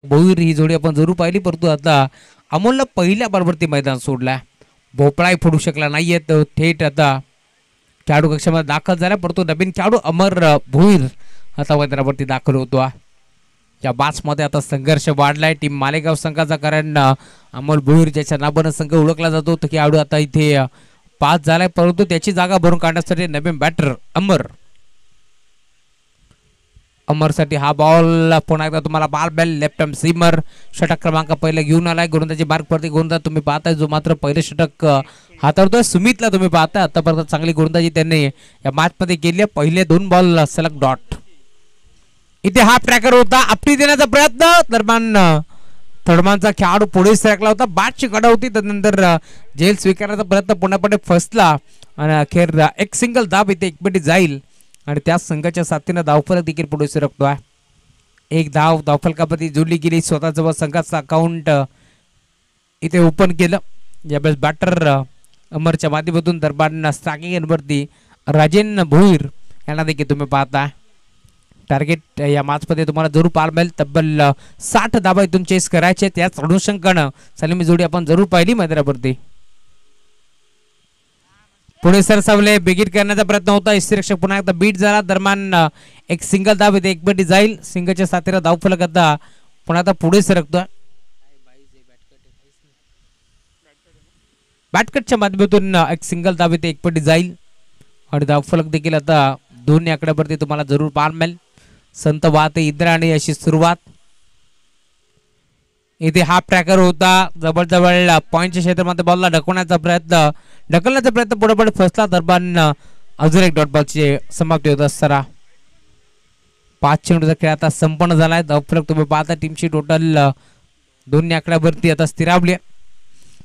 S2: भोईर ही जोडी आपण जरूर पाहिली, परंतु आता अमोलला पहिल्या बॉलवरती मैदान सोडला. भोपळाही फोडू शकला नाहीये, तो थेट आता खेळाडू कक्षामध्ये दाखल झाला. परंतु नवीन खेळाडू अमर भोईर आता मैदानावरती दाखल होतो. या बाचमध्ये आता संघर्ष वाढलाय टीम मालेगाव संघाचा, कारण अमोल भोईर ज्याच्या नावानं संघ ओळखला जातो तो खेळाडू आता इथे पास झालाय, परंतु त्याची जागा भरून काढण्यासाठी नवीन बॅटर अमरसाठी हा बॉल पुन्हा एकदा तुम्हाला बाल बॅल लेफ्ट आर्म सीमर. षटक क्रमांक पहिले घेऊन आलाय गोलंदाजी मार्कवरती. गोलंदाज तुम्ही पाहताय जो मात्र पहिले षटक हाताळतोय सुमितला तुम्ही पाहताय. आतापर्यंत चांगली गोलंदाजी त्यांनी या मॅच मध्ये केली आहे. पहिले 2 बॉल सलग डॉट. इथे हा ट्रॅकर होता, आपटी देण्याचा प्रयत्न दरम्यान थर्डमॅनचा खेळाडू पुढे सरकला होता. बॅटची कडा होती, त्यानंतर जेल स्वीकारण्याचा प्रयत्न पूर्णपणे फसला आणि अखेर एक सिंगल धाब इथे एकपटी जाईल आणि त्या संघाच्या साथीनं धावफलक देखील पुढे सरकतोय. एक धाव धावफलकामध्ये जोडली गेली. स्वतःजवळ संघाचं अकाउंट इथे ओपन केलं. यावेळेस बॅटर अमरच्या माध्यमातून दरबार स्ट्रायकिंग एंडवरती राजेन भोईर यांना देखील तुम्ही पाहता. टार्गेट या मॅचमध्ये तुम्हाला जरूर पाहायला मिळेल. तब्बल 60 धाबा इथून चेस करायचे. त्याच अनुषंगानं सलामी जोडी आपण जरूर पाहिली मैदानावरती. पुढे सरसावले, बिगिट करण्याचा प्रयत्न होता. यष्टीरक्षक पुन्हा एकदा बीट झाला. दरम्यान एक सिंगल धाव इथे एकपटी जाईल. सिंगलच्या साथीला धावफलक आता पुन्हा आता पुढे सरकतोय. बॅटकटच्या माध्यमातून एक सिंगल धाव इथे एकपटी जाईल आणि धावफलक देखील आता दोन्ही आकड्यावरती तुम्हाला जरूर पाहायला मिळेल. संत वाहते इंद्राणी अशी सुरुवात. इथे हाफ ट्रॅकर होता. जवळजवळ पॉईंटच्या क्षेत्रामध्ये बॉलला ढकलण्याचा प्रयत्न पुढे पुढे फसला. दरम्यान अजून एक डॉट बॉलची समाप्ती होत असताना 5 चेंडूचा खेळ आता संपन्न झालाय. धावफलक तुम्ही पाहता टीमची टोटल दोन्ही आकड्यावरती आता स्थिरावली.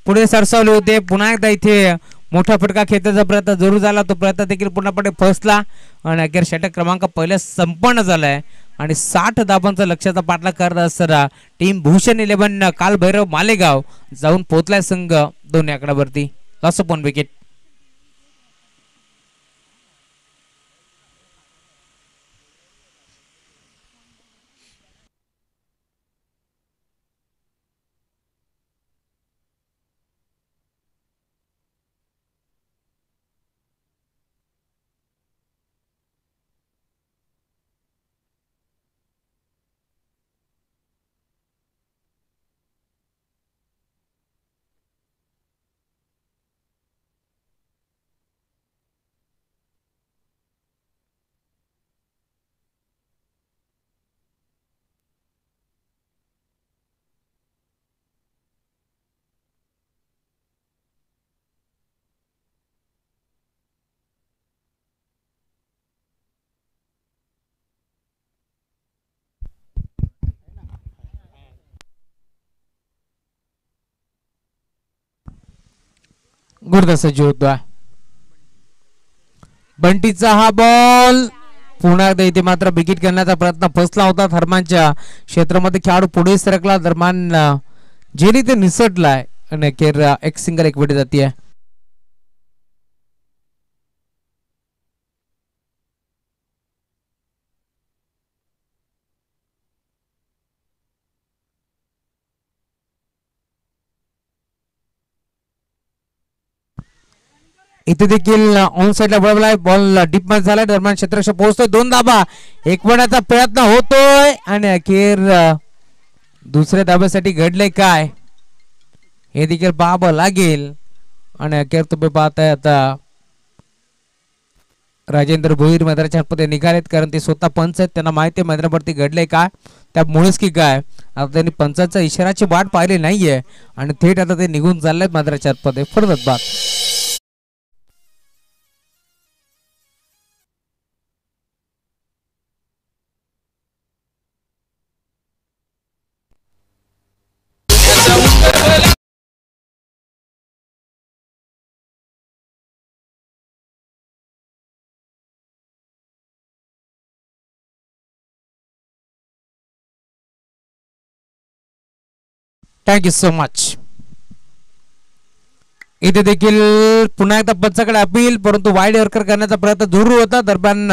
S2: पुढे सरसावले होते. पुन्हा एकदा इथे मोठा फटका खेळण्याचा प्रयत्न जरूर झाला. तो प्रयत्न देखील पूर्णपणे फसला आणि अखेर षटक क्रमांक पहिले संपन्न झालाय आणि 60 धाबांचा लक्ष्याचा पाठलाग करत असताना टीम भूषण 11 कालभैरव मालेगाव जाऊन पोहोचलाय संघ दोन्ही आकड्यावरती. Loss of 1 wicket. गुरुदासाची होता. बंटीचा हा बॉल पुन्हा एकदा इथे मात्र विकेट करण्याचा प्रयत्न फसला होता. थर्मांच्या क्षेत्रामध्ये खेळाडू पुढे सरकला. दरम्यान जेली ते निसटलाय आणि अखेर एक सिंगल एकवटी जाते. इथे देखील ऑन साइडला वळवलाय, बॉल डीप मध्ये झालाय, दरम्यान क्षेत्ररक्षक पोहोचतोय, 2 धाबा, 1 पडायचा प्रयत्न होतोय आणि अखेर दुसऱ्या धाब्यासाठी घडले काय हे देखील पाहावं लागेल. आणि अखेर तुम्ही पाहताय आता राजेंद्र भोईर मैदानाच्या आतमध्ये निघालेत, कारण ते स्वतः पंच आहेत, त्यांना माहिती आहे मैदानावरती घडले काय, त्यामुळेच की काय आता त्यांनी पंचांचा इशाराची वाट पाहिली नाहीये आणि थेट आता ते निघून चाललेत मैदानाच्या आतमध्ये. फरदत बाद. Thank you so much. इथे देखील पुन्हा एकदा पंचाकडे अपील, परंतु वाईड यॉर्कर करण्याचा प्रयत्न जरूर होता, दरम्यान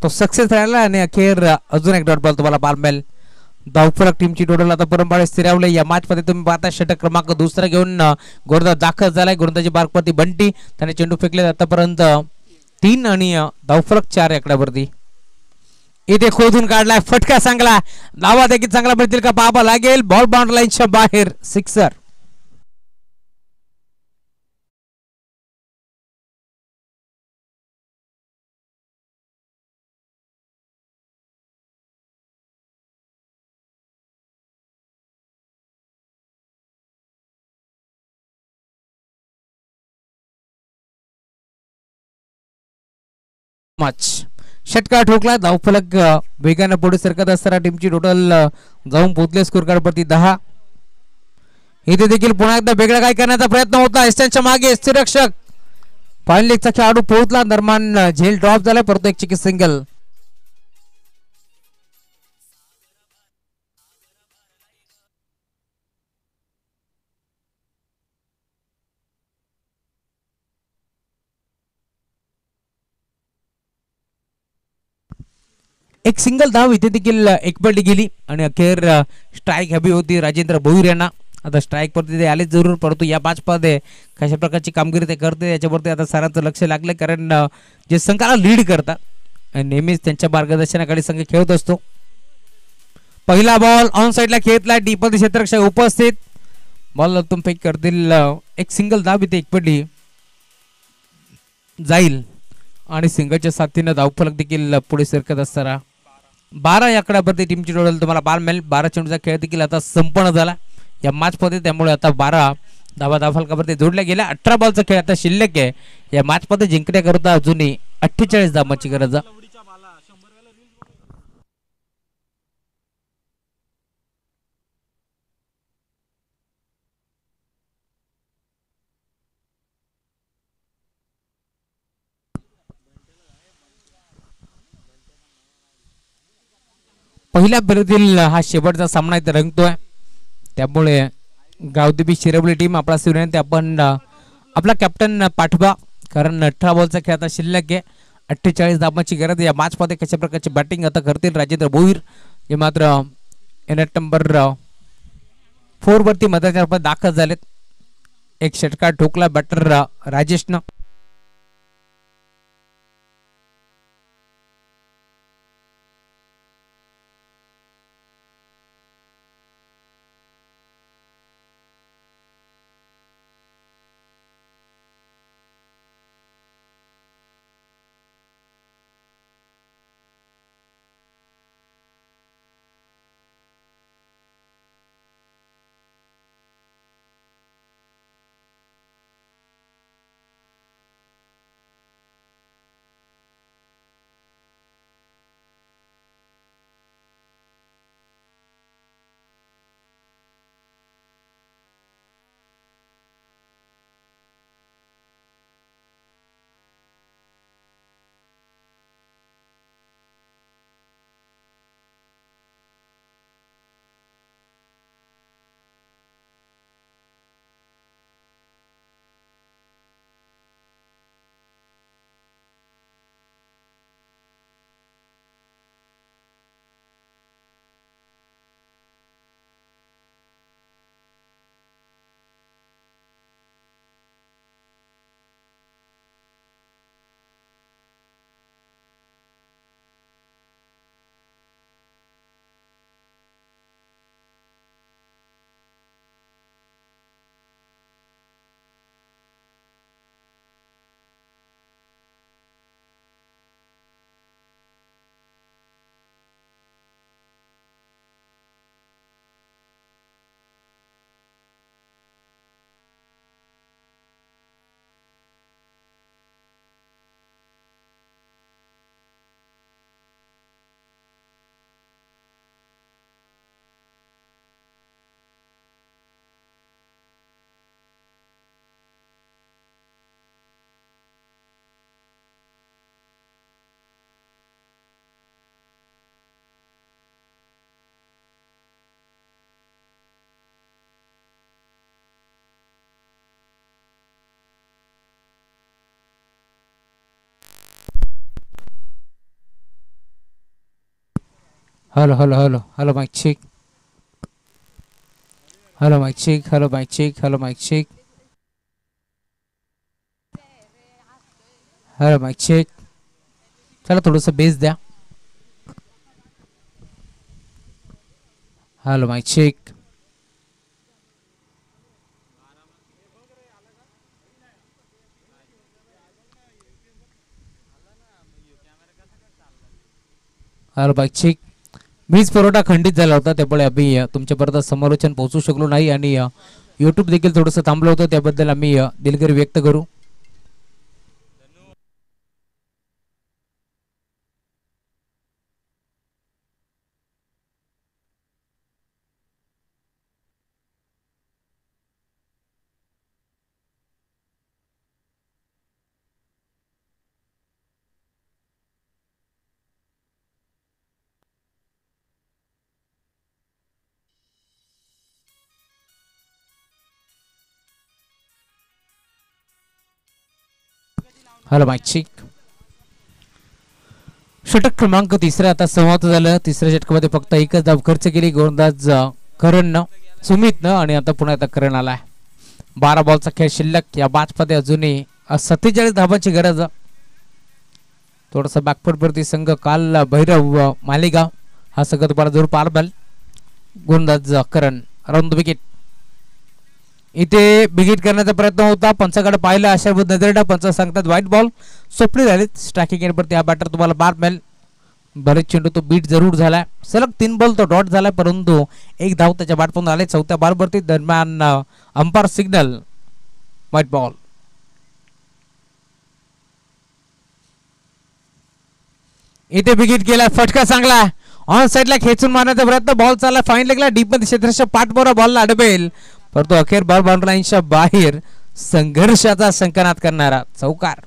S2: तो सक्सेस राहिला आणि अखेर अजून एक डॉट बॉल तुम्हाला बाल मिळेल. धावफलक टीमची टोटल आता परंपरे स्थिरावले. या मॅच मध्ये तुम्ही पाहता षटक क्रमांक दुसरा घेऊन गोलंदाज दाखल झालाय. गोलंदाजी मार्कवरती बंटी, त्याने चेंडू फेकले आतापर्यंत 3 आणि धावफलक 4 आकड्यावरती. इथे खोदून काढलाय, फटका चांगला, धावा देखील चांगला मिळतील का पाहावं लागेल. बॉल बाउंड लाईनच्या बाहेर, सिक्सर. मच षटकार ठोकला, धावफलक वेगाने पुढे सरकत असताना टीमची टोटल जाऊन पोहोचले स्कोर कार्ड वरती 10. इथे देखील पुन्हा एकदा वेगळा काय करण्याचा प्रयत्न होता, एस्टनच्या मागे स्थिरक्षक फाईन लेगचा खेळाडू पोहोचला, दरम्यान झेल ड्रॉप झालाय, परंतु एक चिकी सिंगल. एक सिंगल धाव इथे देखील एक पडली गेली आणि अखेर स्ट्राईक हवी होती राजेंद्र भोईर यांना. आता स्ट्राईक वरती ते आले जरूर, परंतु या मॅच मध्ये कशा प्रकारची कामगिरी ते करते याच्यावरती आता सारांचं लक्ष लागलं, कारण जे संघाला लीड करतात नेहमीच त्यांच्या मार्गदर्शनाखाली संघ खेळत असतो. पहिला बॉल ऑन साइडला खेळतला, डीप मध्ये क्षेत्ररक्षक उपस्थित, बॉल तुम फेक करतील, एक सिंगल धाव इथे एक पडली जाईल आणि सिंगलच्या साथीनं धावफलक देखील पुढे सरकत असताना 12 या आकड्यावरती टीमची टोटल तुम्हाला बाल मिळेल. 12 चेंडूचा खेळ देखील आता संपन्न झाला या मॅच मध्ये, त्यामुळे आता 12 धावा धावफलकावरती जोडल्या गेल्या. 18 बॉलचा खेळ आता शिल्लक आहे. या मॅच मध्ये जिंकण्याकरता अजूनही 48 धावांची गरज आहे. पहिल्या फेरीतील हा शेवटचा सामना इथे रंगतोय, त्यामुळे गावदेवी शिरवली टीम आपला विनंती आपण आपला कॅप्टन पाठवा, कारण 18 बॉलचा खेळ आता शिल्लक आहे. 48 धावांची गरज. या मॅच मध्ये कशा प्रकारची बॅटिंग आता करतील राजेंद्र भोईर, हे मात्र नेट नंबर 4 वरती मैदानाच्या दाखल झालेत. एक षटकार ठोकला बॅटर राजेशनं. Hello hello hello hello mic check. Hello mic check. Hello mic check. Hello mic check. Hello mic check. चला थोडंसं बेस द्या. Hello mic check. Hello mic check. वीज पुरवठा खंडित झाला होता त्यामुळे आम्ही तुमच्यापर्यंत समालोचन पोहोचू शकलो नाही आणि यूट्यूब देखील थोडंसं थांबलं होतं त्याबद्दल आम्ही दिलगिरी व्यक्त करू. Hello mic check. षटक क्रमांक तिसरा आता समाप्त झालं. तिसऱ्या षटकामध्ये फक्त एकच धाव खर्च केली गोलंदाज करणनं, सुमितनं आणि आता पुन्हा एकदा करण आलाय. 12 बॉलचा खेळ शिल्लक. या मॅचमध्ये अजूनही 47 धावांची गरज. थोडासा बॅकफुटवरती संघ काल भैरव मालेगाव हा संघ तुम्हाला जरूर पारबल. गोलंदाज करण राऊंड विकेट. इथे बिगिट करण्याचा प्रयत्न होता. पंचाकडे पाहिलं आशाभूत नजरेडा. पंच सांगतात व्हाईट बॉल. सोपली झालीत. स्ट्रायकिंग एंडवरती हा बॅटर तुम्हाला बार मिळेल. बरेच चेंडू तो बीट जरूर झालाय. सलग 3 बॉल तो डॉट झालाय परंतु एक धाव त्याच्या बॅटमधून आले. चौथ्या बॉलवरती दरम्यान अंपायर सिग्नल व्हाईट बॉल. इथे बिगिट केला. फटका चांगला ऑन साइडला खेचून मारण्याचा प्रयत्न. बॉल चालला फाईन लेगला. डीप मध्ये क्षेत्ररक्षक पाठबोरा बॉलला अडवेल परंतु अखेर बॉल बाउंड्री लाईनच्या बाहेर. संघर्षाचा संकनात करणारा चौकार.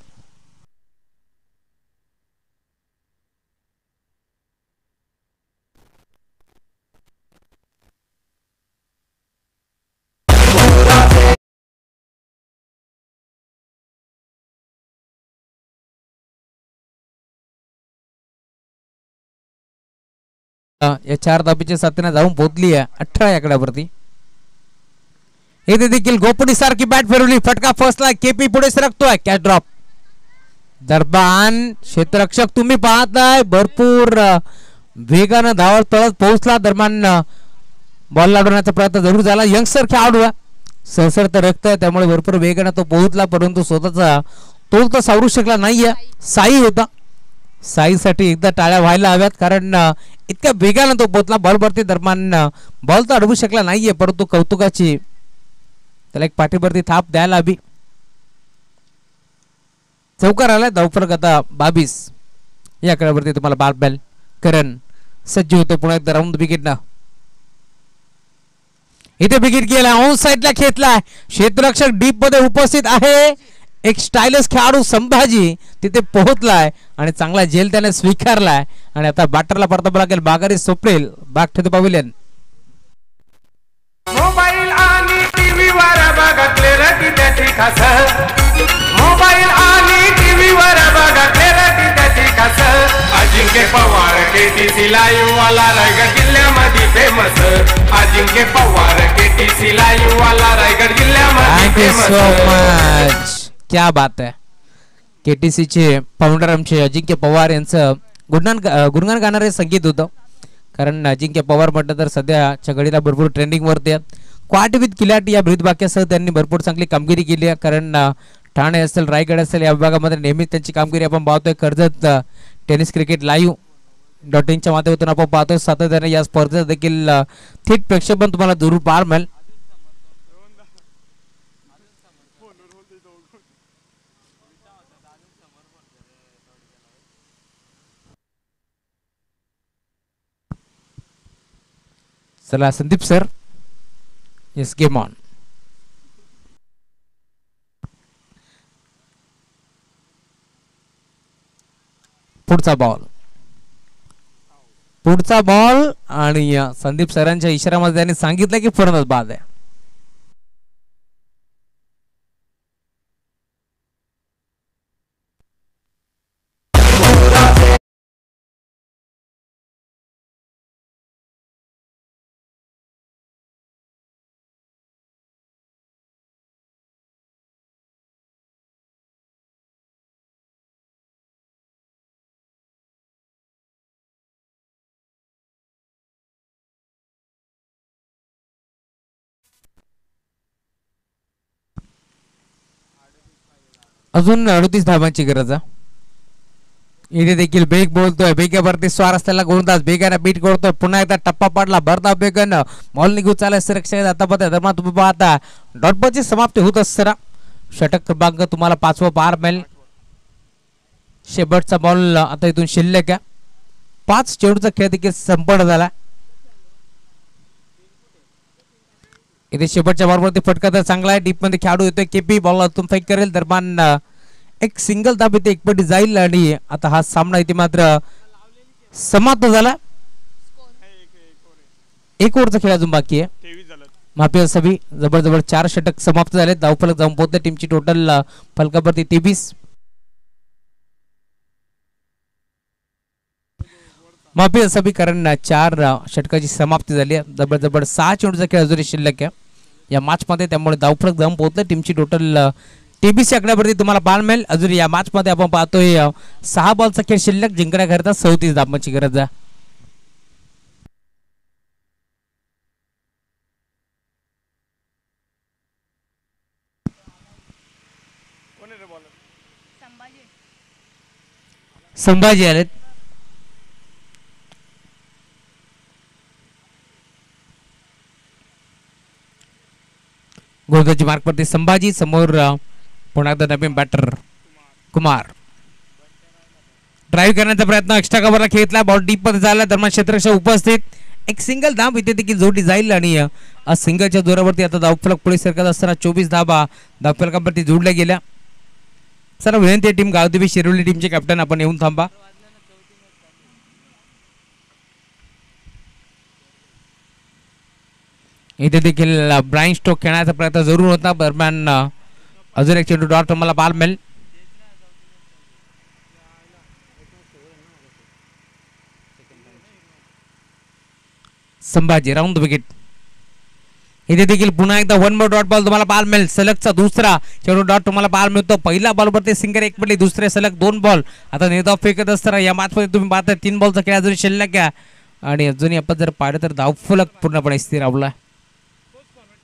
S2: या 4 धाबीच्या साथीने जाऊन पोहोचली आहे 18 आकड्यावरती. इथे देखील गोपडी सारखी बॅट फिरवली. फटका फसला. केपी पुढे सरकतोय. Catch drop. दरम्यान क्षेत्ररक्षक तुम्ही पाहताय भरपूर वेगानं धावत पळत पोहोचला. दरम्यान बॉल लाडवण्याचा प्रयत्न जरूर झाला. यंगस्टर खेळाडू सहसर तर रक्त आहे त्यामुळे भरपूर वेगानं तो पोहोचला परंतु स्वतःचा तोल तर सावरू शकला नाहीये. साई होता. साईसाठी एकदा टाळ्या व्हायला हव्यात कारण इतक्या वेगानं तो पोहोचला. बॉलवरती दरम्यान बॉल तर अडवू शकला नाहीये परंतु कौतुकाची त्याला एक पाठीवरती थाप द्यायला हवी. चौकार आलाय. धावफरक आता 22. या खेळावरती तुम्हाला बार बॅल. करण सज्ज होतो पुन्हा एकदा राऊंड विकेट ना. इथे विकेट गेला. ऑन साइडला खेचलाय. क्षेत्ररक्षक डीप मध्ये उपस्थित आहे. एक स्टायलिश खेळाडू संभाजी तिथे पोहोचलाय आणि चांगला झेल त्याने स्वीकारलाय आणि आता बॅटरला परतावं लागेल. बागारी सोपरेल back to the pavilion.
S3: Mobile आणि टीव्हीवर बघतले रती त्याची खास. मोबाईल आणि टीव्हीवर बघतले रती त्याची खास. अजिंक्य पवार केटीसी लाईव्ह वाला रायगड जिल्ह्यामध्ये फेमस. अजिंक्य पवार केटीसी लाईव्ह वाला रायगड जिल्ह्यामध्ये फेमस.
S2: Thank you so much. क्या बात आहे. केटीसी चे फाउंडर आमचे अजिंक्य पवार यांचं गुणगान गाणारे संगीत होतं कारण अजिंक्य पवार म्हटलं तर सध्याच्या घडीला भरपूर ट्रेंडिंग वरती आहे. क्वाट विथ किलाटी या ब्रीदवाक्यासह त्यांनी भरपूर चांगली कामगिरी केली आहे कारण ठाणे असेल रायगड असेल या विभागामध्ये नेहमीच त्यांची कामगिरी आपण पाहतोय. कर्जत टेनिस क्रिकेट लाईव्ह .inच्या माध्यमातून आपण पाहतोय. सातत्याने या स्पर्धेत देखील थेट प्रेक्षेपण तुम्हाला जरूर पाहायला मिळेल. चला Sandeep sir. Yes game on. पुढचा बॉल आणि संदीप सरांच्या इशाऱ्यामध्ये त्यांनी सांगितलं की फलंदाज बाद आहे. अजून 38 धावांची गरज आहे. इथे देखील बेग बोलतोय, बेगावरती स्वार असलेला गोलंदाज बेगाने बीट करतोय. पुन्हा एकदा टप्पा पडला भरधाव बेगानं बॉल निघून चालला सुरक्षा आता दरम्यान तुम्ही पाहता डॉटबॉलची समाप्ती होत असताना षटक क्रमांक तुम्हाला 5वा पार मिळेल. शेवटचा बॉल आता इथून शिल्लक आहे. 5 चेंडूचा खेळ देखील संपन्न झाला. इथे शेवटच्या बॉलवरती फटका तर चांगला आहे. डीप मध्ये खेळाडू येतोय केपी बॉल आतून फेक करेल. दरम्यान एक सिंगल दाब इथे एकपटी जाईल आणि आता हा सामना इथे मात्र समाप्त झाला. 1 ओव्हरचा खेळ अजून बाकी आहे. माफी असावी. जबरदस्त 4 षटक समाप्त झाले. धावफलक जाऊन पोहोचले. टीमची टोटल फलकावरती 23. माफी असावी कारण 4 षटकाची समाप्ती झाली आहे. जबरदस्त 6 चेंडूचा खेळ अजूनही शिल्लक आहे या मॅच मध्ये. त्यामुळे धावफलक जाऊन पोहोचले. टीमची टोटल 23 आकड्यावरती तुम्हाला पाहायला मिळेल. अजून या मॅच मध्ये आपण पाहतोय 6 बॉलचा खेळ शिल्लक. जिंकण्याकरता 34 धावांची गरज आहे. संभाजी आलेत. गोलंदाजी मार्कवरती संभाजी. समोर पुन्हा एकदा नवीन बॅटर कुमार. ड्राईव्ह करण्याचा प्रयत्न एक्स्ट्रा कव्हरला खेळला. बॉल डीप मध्ये झाला. दरम्यान क्षेत्ररक्षक उपस्थित. एक सिंगल धाव इथे देखील जोडली जाईल आणि सिंगलच्या जोरावरती आता धावफलक पुढे सरकत असताना 24 धावा धावफलकावरती जोडल्या गेल्या. सर विनंती आहे टीम गावदेवी शिरोली टीमचे कॅप्टन आपण येऊन थांबा. इथे देखील ब्राईन स्टोक खेळण्याचा प्रयत्न जरूर होता. दरम्यान अजून एक चेंडू डॉट मला पार मिळेल. Sambhaji round wicket. इथे देखील पुन्हा एकदा 1 मोर डॉट बॉल तुम्हाला पाहायला मिळेल. सलगचा दुसरा चेंडू डॉट तुम्हाला पाहायला मिळतो. पहिला बॉलवरती सिंगर 1 पडली. दुसरे सलग 2 बॉल. आता निर्धाव फेकत असताना या मॅच मध्ये तुम्ही पाहता 3 बॉलचा खेळ अजून शिल्लक आहे आणि अजूनही आपण जर पाहिलं तर धावफलक पूर्णपणे स्थिरावला.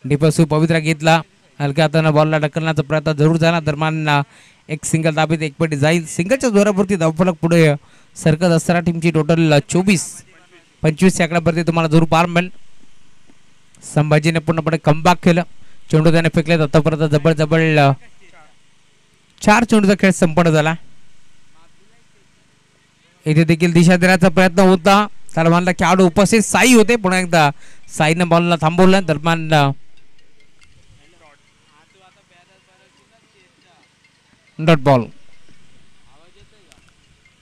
S2: डिफेन्सिव्ह पवित्रा घेतला. हलक्या हाताने बॉलला ढकलण्याचा प्रयत्न जरूर झाला. दरम्यान एक सिंगल दाबीत एक पटी जाईल. सिंगलच्या जोरावरती धावफलक पुढे सरकत असताना टीमची टोटल 24-25 आकड्यावरती तुम्हाला जरूर पार मिळेल. संभाजीने पूर्णपणे कमबॅक केलं. चेंडू त्याने फेकले. आतापर्यंत जबरदस्त 4 चेंडूचा खेळ संपन्न झाला. इथे देखील दिशा देण्याचा प्रयत्न होता. दरम्यानला खेळाडू उपस्थित साई होते. पुन्हा एकदा साईनं बॉलला थांबवलं. दरम्यान डॉट बॉल.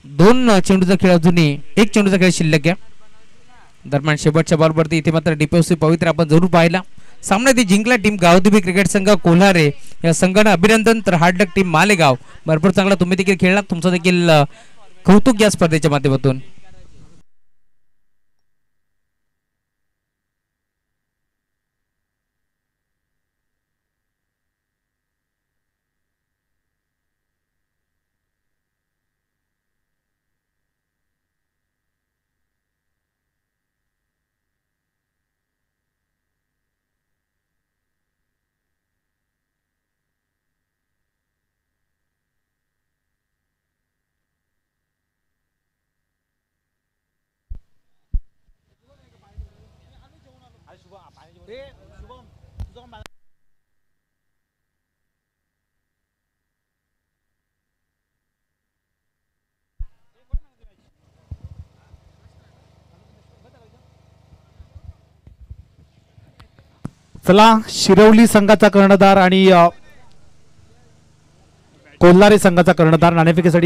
S2: 2 चेंडूचा खेळ अजूनही 1 चेंडूचा खेळ शिल्लक आहे. दरम्यान शेवटच्या बॉलवरती इथे मात्र डिफेन्सिव्ह पवित्र आपण जरूर पाहिला. सामना इथे जिंकला टीम गावदेवी क्रिकेट संघ कोल्हारे या संघानं अभिनंदन. तर हार्डलक टीम मालेगाव भरपूर चांगला तुम्ही देखील खेळला. तुमचं देखील कौतुक या स्पर्धेच्या माध्यमातून.
S1: चला शिरवली संघाचा कर्णधार आणि कोल्हारी संघाचा कर्णधार नाणेफेकीसाठी